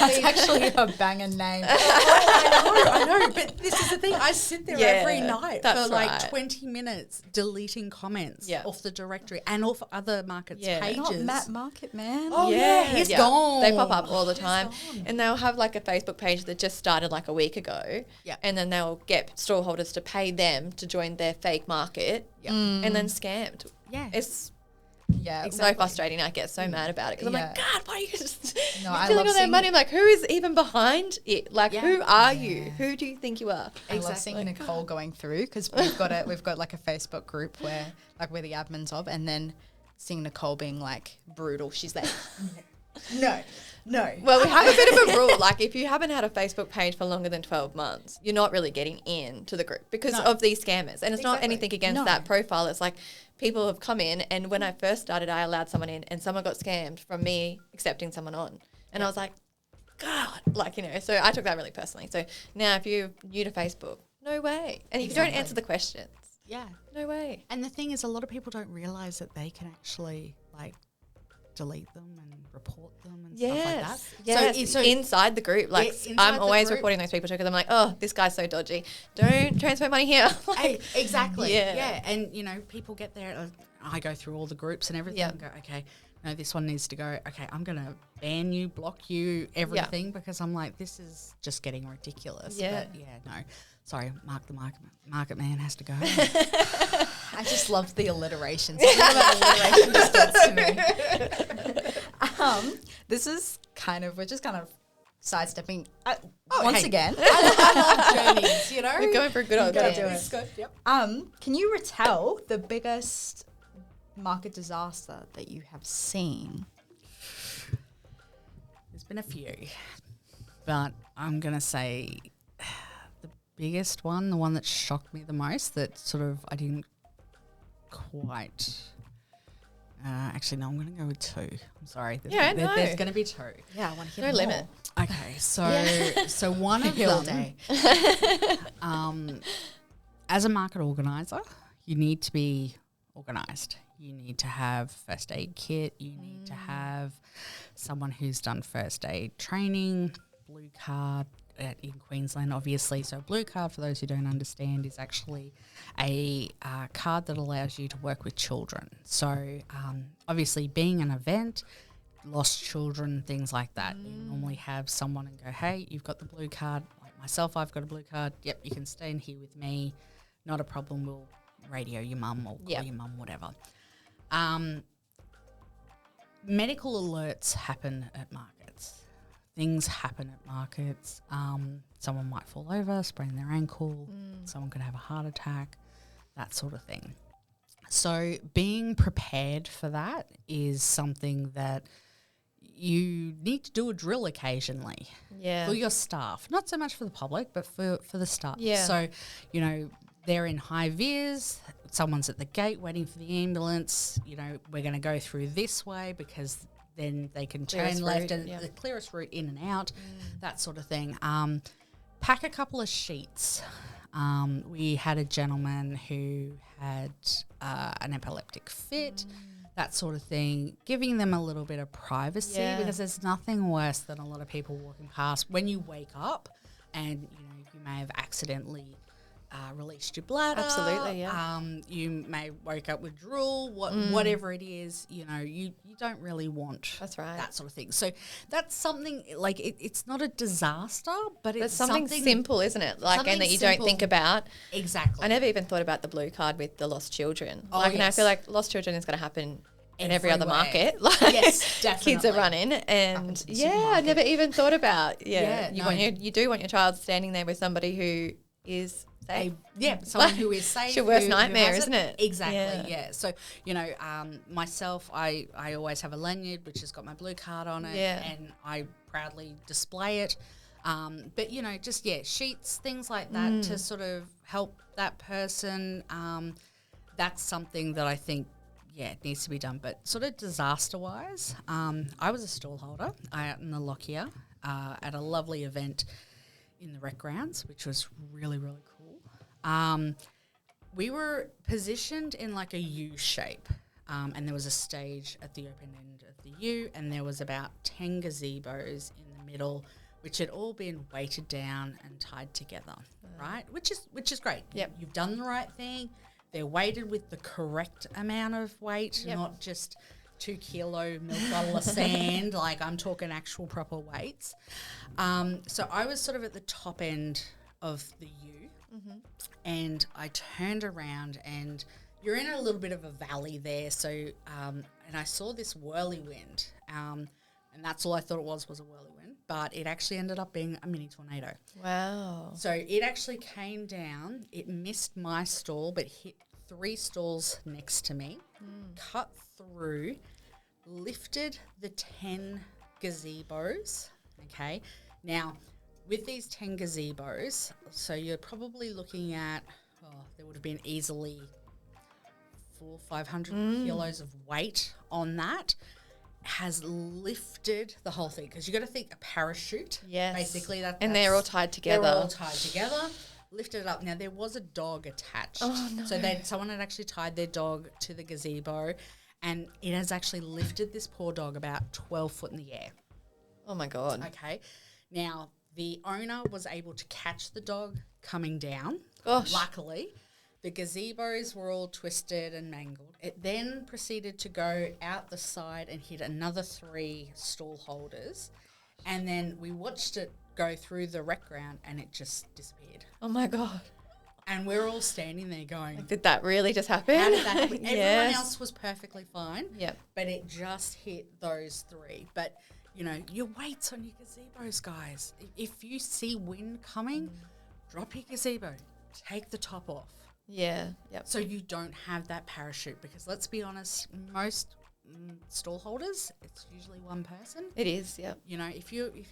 Speaker 2: That's actually a banging name.
Speaker 3: I know. But this is the thing. I sit there
Speaker 4: Yeah,
Speaker 3: every night for
Speaker 4: that's
Speaker 3: like
Speaker 4: right.
Speaker 3: 20 minutes deleting comments
Speaker 4: Yeah.
Speaker 3: off the directory and off other markets'
Speaker 4: Yeah.
Speaker 3: pages.
Speaker 2: Not Matt Market Man.
Speaker 3: Oh, yeah, he's gone.
Speaker 4: They pop up all the
Speaker 3: He's
Speaker 4: time.
Speaker 3: gone.
Speaker 4: And they'll have like a Facebook page that just started like a week ago.
Speaker 3: Yeah.
Speaker 4: And then they'll get storeholders to pay them to join their fake market.
Speaker 3: Yeah.
Speaker 4: And then scammed.
Speaker 3: Yeah.
Speaker 4: It's
Speaker 2: Yeah,
Speaker 4: so frustrating. I get so mad about it because I'm like,
Speaker 2: Yeah.
Speaker 4: God, why are you just
Speaker 2: No, I
Speaker 4: stealing
Speaker 2: love
Speaker 4: all their
Speaker 2: seeing-
Speaker 4: money? I'm like, who is even behind it? Like,
Speaker 3: Yeah.
Speaker 4: who are you? Who do you think you are?
Speaker 2: I love seeing Nicole going through because we've got like a Facebook group where like we're the admins of, and then seeing Nicole being like brutal. She's like, no.
Speaker 4: Well, we have a bit of a rule. Like, if you haven't had a Facebook page for longer than 12 months, you're not really getting into the group because of these scammers. And it's not
Speaker 2: Exactly.
Speaker 4: anything against
Speaker 2: No.
Speaker 4: that profile. It's like people have come in, and when I first started, I allowed someone in, and someone got scammed from me accepting someone on. And I was like, God, so I took that really personally. So now if you're new to Facebook, no way. And if you don't answer the questions,
Speaker 3: Yeah.
Speaker 4: no way.
Speaker 3: And the thing is, a lot of people don't realise that they can actually like delete them and report them and stuff like that.
Speaker 4: Yes.
Speaker 3: So
Speaker 4: Inside the group, like
Speaker 3: inside
Speaker 4: I'm
Speaker 3: the
Speaker 4: always
Speaker 3: group-
Speaker 4: reporting those people too because I'm like, oh, this guy's so dodgy. Don't transfer money here.
Speaker 3: Hey, exactly.
Speaker 4: Yeah.
Speaker 3: Yeah. And people get there. I go through all the groups and everything.
Speaker 4: Yeah.
Speaker 3: And go, okay, no, this one needs to go. Okay, I'm gonna ban you, block you, everything because I'm like, this is just getting ridiculous.
Speaker 4: Yeah.
Speaker 3: But no. Sorry, Mark the market man has to go.
Speaker 2: I just loved the alliteration. Something about alliteration just gets to me. This is we're just kind of sidestepping once
Speaker 3: hey.
Speaker 2: again.
Speaker 3: I love journeys,
Speaker 4: We're going for a good old
Speaker 2: Gotta
Speaker 4: dance.
Speaker 2: do it.
Speaker 3: It's good. Yep.
Speaker 2: Can you retell the biggest market disaster that you have seen?
Speaker 3: There's been a few, but I'm going to say the biggest one, the one that shocked me the most, that sort of I didn't quite. Actually, no, I'm going to go with two. I'm sorry. There's going to be two.
Speaker 2: Yeah, I want to
Speaker 4: No limit.
Speaker 3: Okay, so one of them, as a market organizer, you need to be organised. You need to have first aid kit. You need to have someone who's done first aid training, blue card in Queensland, obviously. So blue card, for those who don't understand, is actually a card that allows you to work with children. So obviously being an event, lost children, things like that. You normally have someone and go, hey, you've got the blue card. Like myself, I've got a blue card. Yep, you can stay in here with me. Not a problem. We'll radio your mum or call your mum, whatever. Medical alerts happen at markets. Things happen at markets. Someone might fall over, sprain their ankle. Someone could have a heart attack, that sort of thing. So being prepared for that is something that you need to do a drill occasionally for your staff. Not so much for the public, but for the staff.
Speaker 4: Yeah.
Speaker 3: So, you know, they're in high vis, someone's at the gate waiting for the ambulance, you know, we're going to go through this way because then they can turn left and the clearest route in and out, that sort of thing. Pack a couple of sheets. We had a gentleman who had an epileptic fit, that sort of thing, giving them a little bit of privacy because there's nothing worse than a lot of people walking past when you wake up and, you know, you may have accidentally released your bladder.
Speaker 4: Absolutely, yeah.
Speaker 3: You may wake up with drool, whatever it is, you know, you don't really want that sort of thing. So that's something, like, it's not a disaster, but it's something
Speaker 4: simple, isn't it? Like, and that you don't think about.
Speaker 3: Exactly.
Speaker 4: I never even thought about the blue card with the lost children. And I feel like lost children is going to happen in every other market. Like,
Speaker 3: yes, definitely.
Speaker 4: Kids are running, and I never even thought about. You do want your child standing there with somebody who is safe.
Speaker 3: Someone who is safe.
Speaker 4: It's your worst nightmare, isn't it?
Speaker 3: Exactly, yeah. So, you know, myself, I always have a lanyard which has got my blue card on it, and I proudly display it. But, you know, just, sheets, things like that to sort of help that person. That's something that I think, it needs to be done. But sort of disaster-wise, I was a stallholder out in the Lockyer at a lovely event in the rec grounds, which was really, really cool. We were positioned in like a U shape, and there was a stage at the open end of the U, and there was about 10 gazebos in the middle, which had all been weighted down and tied together, right? Which is great.
Speaker 4: Yep.
Speaker 3: You've done the right thing. They're weighted with the correct amount of weight, not just 2 kilo milk bottle of sand. Like, I'm talking actual proper weights. So I was sort of at the top end of the U, and I turned around, and you're in a little bit of a valley there. So, and I saw this whirlwind, and that's all I thought it was a whirlwind, but it actually ended up being a mini tornado.
Speaker 4: Wow.
Speaker 3: So it actually came down, it missed my stall, but hit 3 stalls next to me, cut through, lifted the 10 gazebos, okay? Now, with these 10 gazebos, so you're probably looking at, there would have been easily 400-500 kilos of weight on that, has lifted the whole thing. Because you got to think a parachute, basically.
Speaker 4: And they're all tied together.
Speaker 3: They're all tied together. Lifted it up. Now, there was a dog attached.
Speaker 4: Oh, no.
Speaker 3: So someone had actually tied their dog to the gazebo, and it has actually lifted this poor dog about 12 foot in the air.
Speaker 4: Oh, my God.
Speaker 3: Okay. Now, the owner was able to catch the dog coming down.
Speaker 4: Gosh.
Speaker 3: Luckily. The gazebos were all twisted and mangled. It then proceeded to go out the side and hit another 3 stall holders. And then we watched it go through the rec ground, and it just disappeared.
Speaker 4: Oh, my God.
Speaker 3: And we're all standing there going,
Speaker 4: Did that really just happen?
Speaker 3: how did that happen? Everyone else was perfectly fine.
Speaker 4: Yep.
Speaker 3: But it just hit those 3. But, you know, your weights on your gazebos, guys. If you see wind coming, drop your gazebo. Take the top off.
Speaker 4: Yeah. Yep.
Speaker 3: So you don't have that parachute, because let's be honest, most stall holders, it's usually one person.
Speaker 4: It is. Yep.
Speaker 3: You know, if you're, you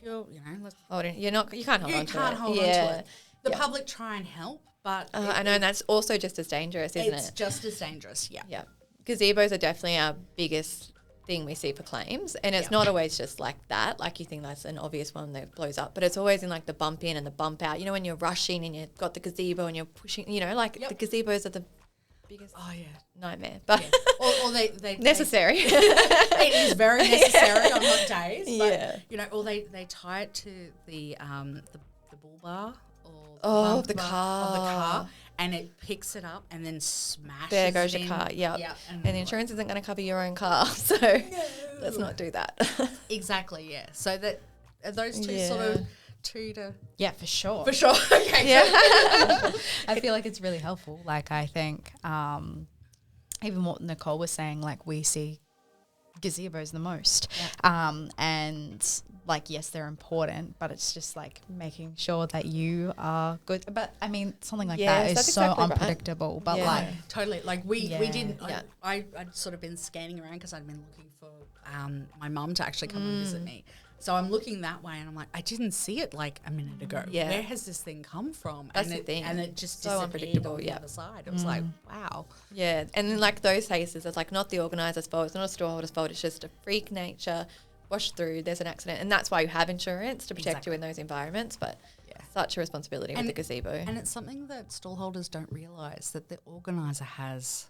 Speaker 3: know, let's
Speaker 4: You can't hold on to it.
Speaker 3: You can't hold on to it. The public try and help, but
Speaker 4: I know, and that's also just as dangerous, isn't it?
Speaker 3: It's just as dangerous. Yeah.
Speaker 4: Yeah. Gazebos are definitely our biggest thing we see for claims, and it's not always just like that. Like, you think that's an obvious one that blows up, but it's always in like the bump in and the bump out. You know, when you're rushing and you've got the gazebo and you're pushing, you know, like the gazebos are the biggest nightmare. But
Speaker 3: or they
Speaker 4: necessary.
Speaker 3: It is very necessary on hot days. But, you know, or they tie it to the bull bar or
Speaker 4: of the
Speaker 3: bumper
Speaker 4: car.
Speaker 3: of the car, and it picks it up and then smashes.
Speaker 4: There goes
Speaker 3: it
Speaker 4: your
Speaker 3: in.
Speaker 4: car. Yep.
Speaker 3: Yeah,
Speaker 4: And the insurance isn't going to cover your own car, so let's not do that.
Speaker 3: Exactly. Yeah. So that those two
Speaker 4: Yeah.
Speaker 3: sort of two to
Speaker 2: Yeah, for sure.
Speaker 3: for sure. Okay.
Speaker 4: Yeah.
Speaker 2: I feel like it's really helpful. Like, I think even what Nicole was saying, like, we see gazebos the most. And like, yes, they're important, but it's just like making sure that you are good. But I mean, something like that
Speaker 4: Yes,
Speaker 2: is
Speaker 4: that's
Speaker 2: so
Speaker 4: exactly right.
Speaker 2: unpredictable. But
Speaker 4: Yeah.
Speaker 2: like,
Speaker 3: Totally. Like we
Speaker 2: Yeah.
Speaker 3: didn't.
Speaker 4: Yeah.
Speaker 3: I'd sort of been scanning around because I'd been looking for my mum to actually come and visit me. So I'm looking that way, and I'm like, I didn't see it like a minute ago.
Speaker 4: Yeah.
Speaker 3: Where has this thing come from?
Speaker 4: That's
Speaker 3: and
Speaker 4: the thing.
Speaker 3: And it just
Speaker 4: So
Speaker 3: disappeared
Speaker 4: unpredictable,
Speaker 3: on the
Speaker 4: yeah.
Speaker 3: other side. It was like, wow.
Speaker 4: Yeah, and in like those cases, it's like not the organiser's fault, it's not a storeholder's fault, it's just a freak nature, wash through, there's an accident. And that's why you have insurance to protect you in those environments. But
Speaker 3: Yeah.
Speaker 4: such a responsibility with the gazebo.
Speaker 3: And it's something that stallholders don't realise, that the organiser has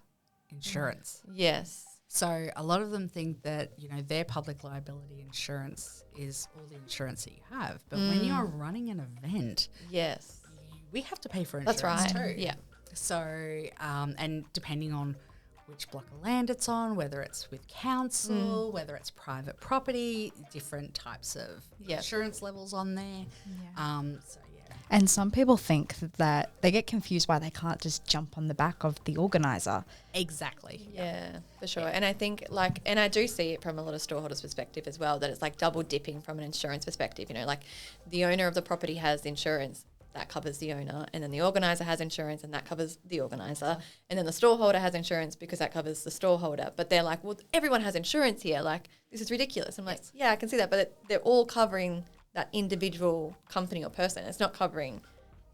Speaker 3: insurance.
Speaker 4: Yes.
Speaker 3: So a lot of them think that, you know, their public liability insurance is all the insurance that you have. But when you're running an event,
Speaker 4: Yes.
Speaker 3: we have to pay for insurance
Speaker 4: That's right.
Speaker 3: too.
Speaker 4: Yeah.
Speaker 3: So, and depending on which block of land it's on, whether it's with council, whether it's private property, different types of
Speaker 4: Yep.
Speaker 3: insurance levels on there. So yeah.
Speaker 2: and some people think that they get confused why they can't just jump on the back of the organizer.
Speaker 3: Exactly.
Speaker 4: Yeah, for sure. And I think like, and I do see it from a lot of storeholders' perspective as well, that it's like double dipping from an insurance perspective. You know, like the owner of the property has insurance that covers the owner, and then the organizer has insurance and that covers the organizer, and then the storeholder has insurance because that covers the storeholder. But they're like, well, everyone has insurance here. Like, this is ridiculous. I'm like, yeah, I can see that, but they're all covering that individual company or person. It's not covering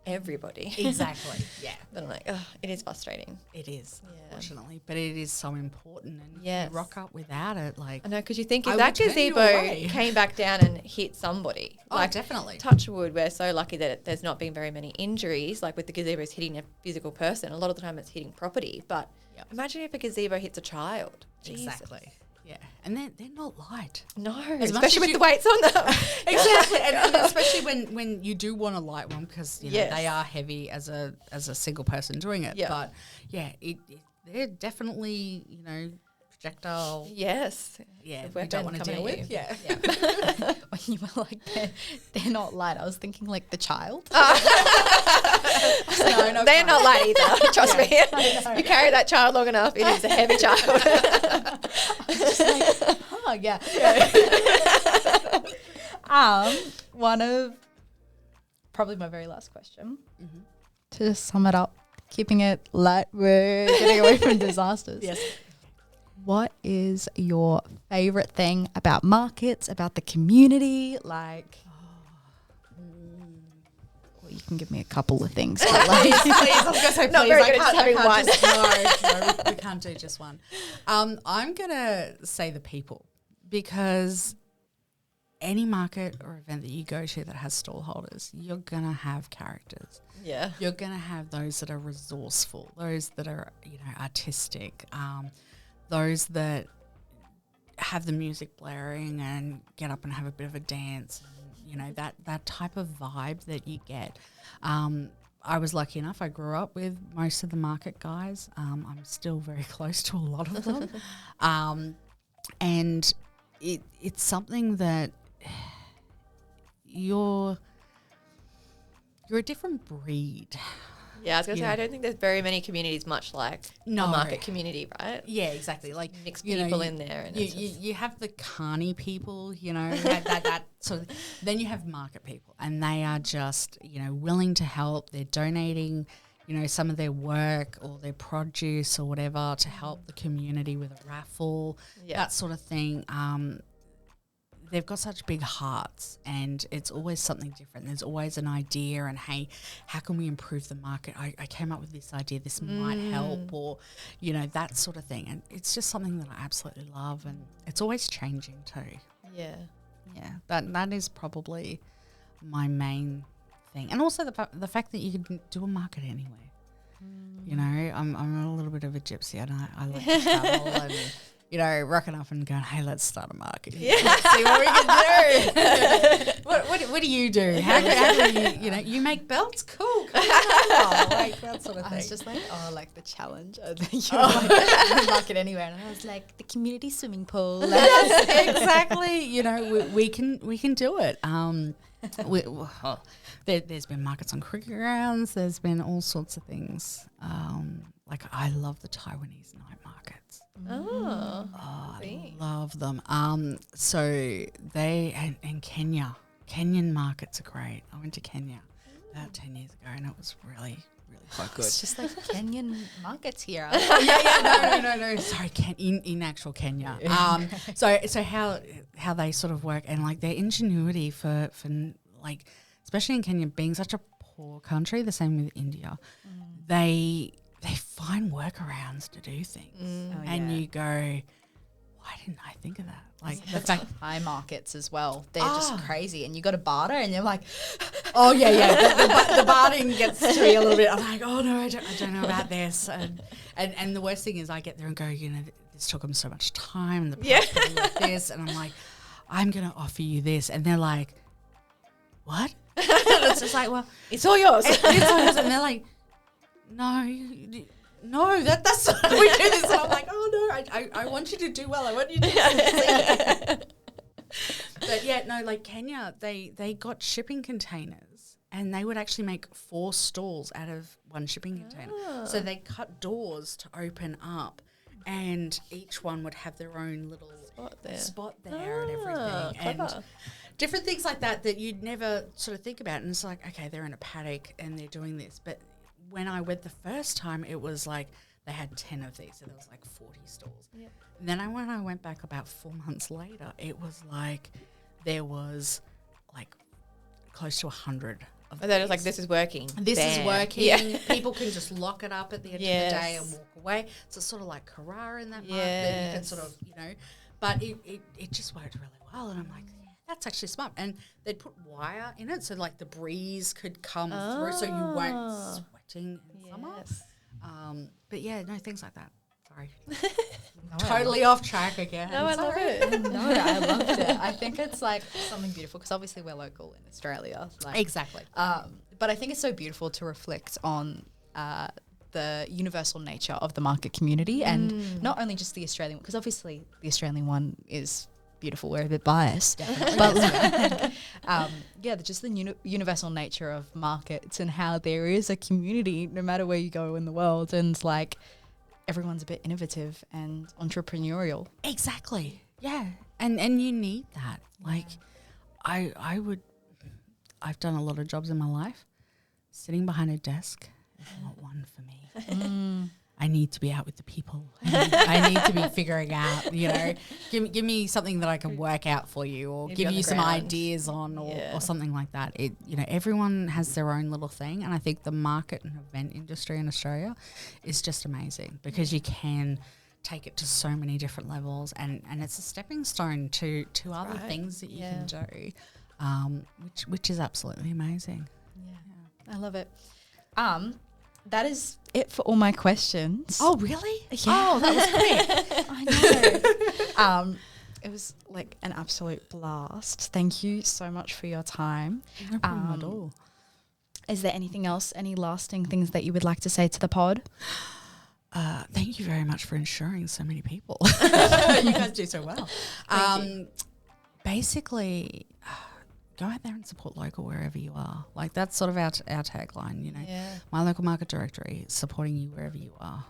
Speaker 4: everybody.
Speaker 3: Exactly. Yeah.
Speaker 4: But I'm like, oh, it is frustrating.
Speaker 3: It is,
Speaker 4: Yeah.
Speaker 3: unfortunately, but it is so important. And if
Speaker 4: Yes.
Speaker 3: you rock up without it, like,
Speaker 4: I know, because you think if
Speaker 3: I
Speaker 4: that
Speaker 3: would turn you
Speaker 4: gazebo
Speaker 3: away.
Speaker 4: came back down and hit somebody,
Speaker 3: oh,
Speaker 4: like
Speaker 3: definitely.
Speaker 4: touch wood, we're so lucky that there's not been very many injuries, like with the gazebos hitting a physical person. A lot of the time it's hitting property. But
Speaker 3: Yep.
Speaker 4: imagine if a gazebo hits a child. Jesus.
Speaker 3: Exactly. Yeah. And they're not light.
Speaker 4: No,
Speaker 3: As much
Speaker 4: especially
Speaker 3: as
Speaker 4: with
Speaker 3: you-
Speaker 4: the weights on them.
Speaker 3: Exactly, and especially when you do want to light one, because you know
Speaker 4: Yes.
Speaker 3: they are heavy as a single person doing it.
Speaker 4: Yeah.
Speaker 3: But yeah, they're definitely, you know, projectile.
Speaker 4: Yes.
Speaker 3: Yeah,
Speaker 4: The
Speaker 3: we don't
Speaker 4: weapon
Speaker 3: want to
Speaker 4: coming
Speaker 3: deal
Speaker 4: at
Speaker 3: with.
Speaker 4: you.
Speaker 3: Yeah.
Speaker 2: When you were like, they're not light, I was thinking like the child.
Speaker 3: No,
Speaker 4: They're not light either. Trust me. You carry that child long enough, it is a heavy child.
Speaker 2: Just like, oh yeah. One of probably my very last question, to just sum it up, keeping it light, we're getting away from disasters.
Speaker 3: Yes.
Speaker 2: What is your favorite thing about markets, about the community? Like, well, you can give me a couple of things. But like,
Speaker 3: Please, I was gonna say
Speaker 4: Not
Speaker 3: please.
Speaker 4: very
Speaker 3: I
Speaker 4: good at
Speaker 3: can't-
Speaker 4: just having
Speaker 3: I can't
Speaker 4: one.
Speaker 3: just- no, we can't do just one. I'm gonna say the people, because any market or event that you go to that has stallholders, you're gonna have characters.
Speaker 4: Yeah.
Speaker 3: You're gonna have those that are resourceful, those that are, you know, artistic, those that have the music blaring and get up and have a bit of a dance, and, you know, that type of vibe that you get. I was lucky enough, I grew up with most of the market guys. I'm still very close to a lot of them. And it's something that you're a different breed.
Speaker 4: Yeah, I was going to say,
Speaker 3: Yeah.
Speaker 4: I don't think there's very many communities much like
Speaker 3: No.
Speaker 4: a market community, right?
Speaker 3: Yeah, exactly. Like
Speaker 4: Mix
Speaker 3: you know,
Speaker 4: people in there, and
Speaker 3: you,
Speaker 4: it's just-
Speaker 3: you have the carny people, you know, that sort of. Then you have market people, and they are just, you know, willing to help. They're donating, you know, some of their work or their produce or whatever to help the community with a raffle,
Speaker 4: Yeah.
Speaker 3: that sort of thing. They've got such big hearts, and it's always something different. There's always an idea, and hey, how can we improve the market? I came up with this idea, this might help, or, you know, that sort of thing. And it's just something that I absolutely love, and it's always changing too.
Speaker 4: Yeah.
Speaker 3: Yeah, that is probably my main thing. And also the fact that you can do a market anywhere. You know, I'm a little bit of a gypsy, and I like to travel and rocking up and going, hey, let's start a market. Yeah. Let's see what we can do. what do you do? How do you, you make belts? Cool. Come on. Like that sort of thing.
Speaker 2: I was just like, like the challenge. Like, market anywhere. And I was like, the community swimming pool.
Speaker 3: Yes, exactly. We can do it. There's been markets on cricket grounds. There's been all sorts of things. Like I love the Taiwanese night markets.
Speaker 4: Oh,
Speaker 3: I love them. So they and Kenya. Kenyan markets are great. I went to Kenya about 10 years ago, and it was really quite good.
Speaker 2: It's just like Kenyan markets here.
Speaker 3: No. Sorry, in actual Kenya. So how they sort of work, and like their ingenuity for like, especially in Kenya being such a poor country, the same with India, they find workarounds to do things, and you go, why didn't I think of that? Like
Speaker 2: the fact Thai markets as well, they're just crazy, and you got to barter, and you're like,
Speaker 3: the bartering gets to me a little bit. I'm like, oh no, I don't know about this, and the worst thing is I get there and go, this took them so much time, and the price like this, and I'm like, I'm gonna offer you this, and they're like, what? And it's just like, well,
Speaker 4: it's all yours.
Speaker 3: It's all yours, and they're like, no, that's not how we do this. And I'm like, oh no, I want you to do well. I want you to succeed. But yeah, no, like Kenya, they got shipping containers, and they would actually make 4 stalls out of one shipping container. So they cut doors to open up, and each one would have their own little spot there and everything.
Speaker 4: Clever.
Speaker 3: And different things like that you'd never sort of think about. And it's like, okay, they're in a paddock and they're doing this. But when I went the first time, it was like they had 10 of these, so there was like 40 stalls. Yep. And then when I went back about 4 months later, it was like there was like close to 100 of these.
Speaker 4: That was like, this is working.
Speaker 3: This is working.
Speaker 4: Yeah.
Speaker 3: People can just lock it up at the end of the day and walk away. So it's sort of like Carrara in that market. You can sort of, but it just worked really well. And I'm like, that's actually smart. And they'd put wire in it so like the breeze could come through so you weren't sweating in summer. But yeah, no, things like that. Sorry. Totally off track again.
Speaker 4: No, I love it.
Speaker 2: No, I loved it. I think it's like something beautiful because obviously we're local in Australia. Like,
Speaker 3: exactly.
Speaker 2: But I think it's so beautiful to reflect on the universal nature of the market community and not only just the Australian, because obviously the Australian one is beautiful. We're a bit biased, but just the universal nature of markets and how there is a community no matter where you go in the world, and like everyone's a bit innovative and entrepreneurial.
Speaker 3: Exactly. Yeah, and you need that. Like, I've done a lot of jobs in my life. Sitting behind a desk is not one for me. I need to be out with the people. I need to be figuring out, give me something that I can work out for you, or give you some ideas on, or something like that. Everyone has their own little thing, and I think the market and event industry in Australia is just amazing because you can take it to so many different levels, and it's a stepping stone to other things that you can do, which is absolutely amazing.
Speaker 2: Yeah, I love it. That is it for all my questions.
Speaker 3: Oh, really?
Speaker 2: Yeah.
Speaker 3: Oh, that was quick.
Speaker 2: I know. It was like an absolute blast. Thank you so much for your time.
Speaker 3: No problem at all.
Speaker 2: Is there anything else, any lasting things that you would like to say to the pod?
Speaker 3: Thank you very much for insuring so many people. You guys do so well. Basically, go out there and support local wherever you are. Like, that's sort of our tagline, My local market directory, supporting you wherever you are.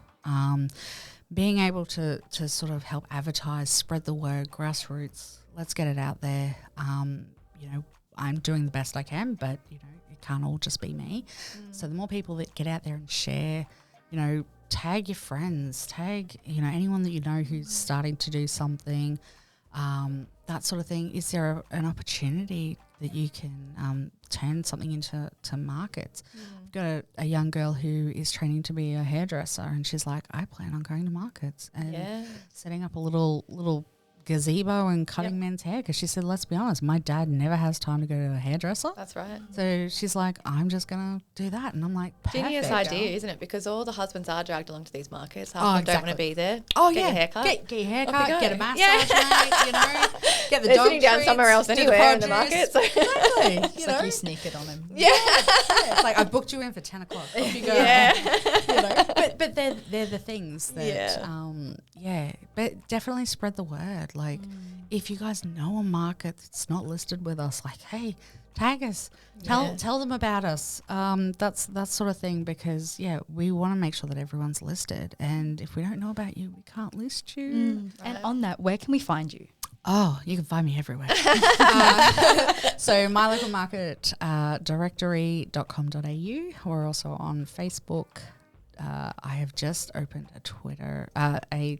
Speaker 3: Being able to sort of help advertise, spread the word, grassroots, let's get it out there. I'm doing the best I can, but, it can't all just be me. So the more people that get out there and share, tag your friends, tag, anyone that you know who's starting to do something, that sort of thing. Is there an opportunity that you can turn something into markets? I've got a young girl who is training to be a hairdresser, and she's like, I plan on going to markets and setting up a little gazebo and cutting men's hair because she said, let's be honest, my dad never has time to go to a hairdresser.
Speaker 4: That's right.
Speaker 3: So she's like, I'm just going to do that. And I'm like, perfect.
Speaker 4: Genius idea, isn't it? Because all the husbands are dragged along to these markets. Half
Speaker 3: Oh,
Speaker 4: of them don't
Speaker 3: exactly.
Speaker 4: want to be there.
Speaker 3: Oh,
Speaker 4: Get
Speaker 3: yeah.
Speaker 4: your haircut.
Speaker 3: Get your haircut,
Speaker 4: Off you
Speaker 3: get
Speaker 4: go.
Speaker 3: a massage,
Speaker 4: Yeah.
Speaker 3: mate, you know, get the
Speaker 4: They're
Speaker 3: dog
Speaker 4: sitting down
Speaker 3: treats,
Speaker 4: somewhere else
Speaker 3: do the
Speaker 4: anywhere in the
Speaker 3: produce.
Speaker 4: market. So.
Speaker 3: Exactly.
Speaker 2: It's
Speaker 3: you
Speaker 2: like
Speaker 3: know?
Speaker 2: you sneak it on him.
Speaker 4: Yeah.
Speaker 3: It's like I booked you in for 10 o'clock. Off you go.
Speaker 4: Yeah.
Speaker 3: You know? But they're the things that but definitely spread the word. Like if you guys know a market that's not listed with us, like, hey, tag us. Tell them about us. That's that sort of thing, because we want to make sure that everyone's listed, and if we don't know about you, we can't list you.
Speaker 2: And on that, where can we find you?
Speaker 3: Oh, you can find me everywhere. So my local market directory.com.au. We're also on Facebook. I have just opened a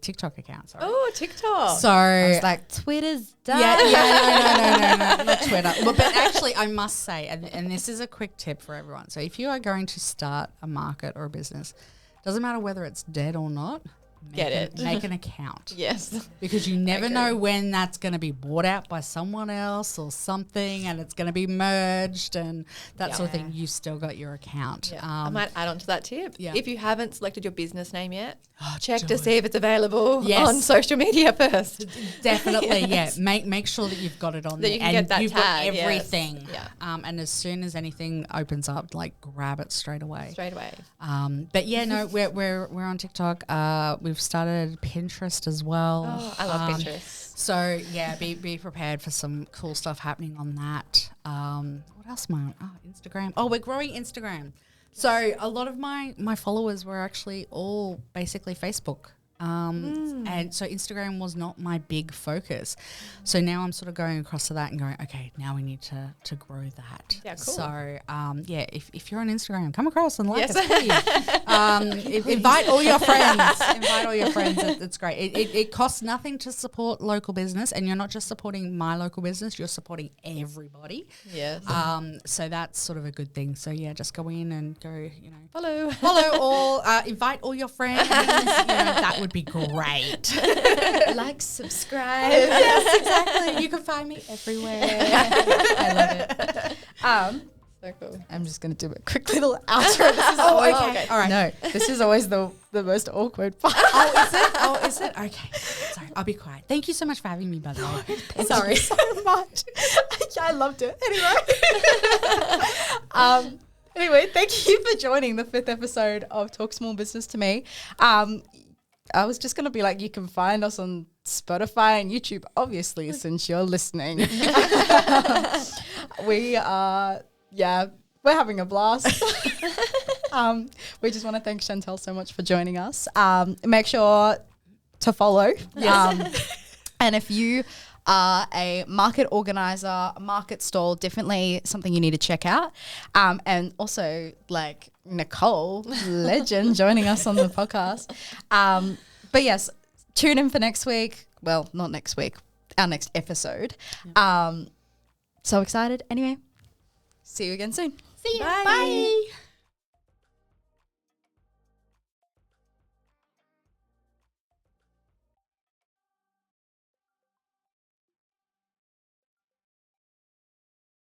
Speaker 3: TikTok account. Sorry.
Speaker 4: Oh, TikTok.
Speaker 3: So
Speaker 2: I was like, Twitter's done.
Speaker 3: no, not Twitter. But actually, I must say, and this is a quick tip for everyone. So if you are going to start a market or a business, doesn't matter whether it's dead or not, make an account.
Speaker 4: Yes.
Speaker 3: Because you never know when that's going to be bought out by someone else or something, and it's going to be merged and that sort of thing. You've still got your account.
Speaker 4: Yeah. I might add on to that tip.
Speaker 3: Yeah.
Speaker 4: If you haven't selected your business name yet, check to see if it's available
Speaker 3: Yes.
Speaker 4: on social media first.
Speaker 3: Definitely,
Speaker 4: Yes.
Speaker 3: Make sure that you've got it on
Speaker 4: That
Speaker 3: there
Speaker 4: you can
Speaker 3: and
Speaker 4: get that
Speaker 3: you've
Speaker 4: tag,
Speaker 3: got
Speaker 4: yes.
Speaker 3: everything.
Speaker 4: Yeah.
Speaker 3: And as soon as anything opens up, like grab it straight away.
Speaker 4: Straight away.
Speaker 3: But yeah, no, we're on TikTok. We've started Pinterest as well.
Speaker 4: Oh, I love Pinterest.
Speaker 3: So yeah, be prepared for some cool stuff happening on that. What else am I on? Oh, Instagram. Oh, we're growing Instagram. So a lot of my followers were actually all basically Facebook. And so Instagram was not my big focus. So now I'm sort of going across to that and going, okay, now we need to grow that.
Speaker 4: Yeah, cool.
Speaker 3: So if you're on Instagram, come across and like
Speaker 4: Yes.
Speaker 3: us, please. Invite all your friends. Invite all your friends. It's great. It costs nothing to support local business, and you're not just supporting my local business, you're supporting everybody.
Speaker 4: Yes.
Speaker 3: So that's sort of a good thing. So yeah, just go in and go,
Speaker 4: Follow.
Speaker 3: follow all, invite all your friends. That would be great.
Speaker 2: Like, subscribe.
Speaker 3: Yes, exactly. You can find me everywhere.
Speaker 2: I love it.
Speaker 4: So cool.
Speaker 2: I'm just going to do a quick little outro. This is
Speaker 4: okay.
Speaker 3: All right.
Speaker 2: No, this is always the most awkward part.
Speaker 3: Oh, is it? Okay. Sorry, I'll be quiet. Thank you so much for having me, by the way.
Speaker 2: Sorry so much. I loved it. Anyway, thank you for joining the 5th episode of Talk Small Business to Me. I was just going to be like, you can find us on Spotify and YouTube, obviously, since you're listening. We are, we're having a blast. We just want to thank Chantel so much for joining us. Make sure to follow. And if you are a market organizer, a market stall, definitely something you need to check out. And also, like Nicole, legend, joining us on the podcast. But yes, tune in for next week. Well, not next week, our next episode. So excited. Anyway, see you again soon.
Speaker 3: See you.
Speaker 4: Bye.
Speaker 3: Bye.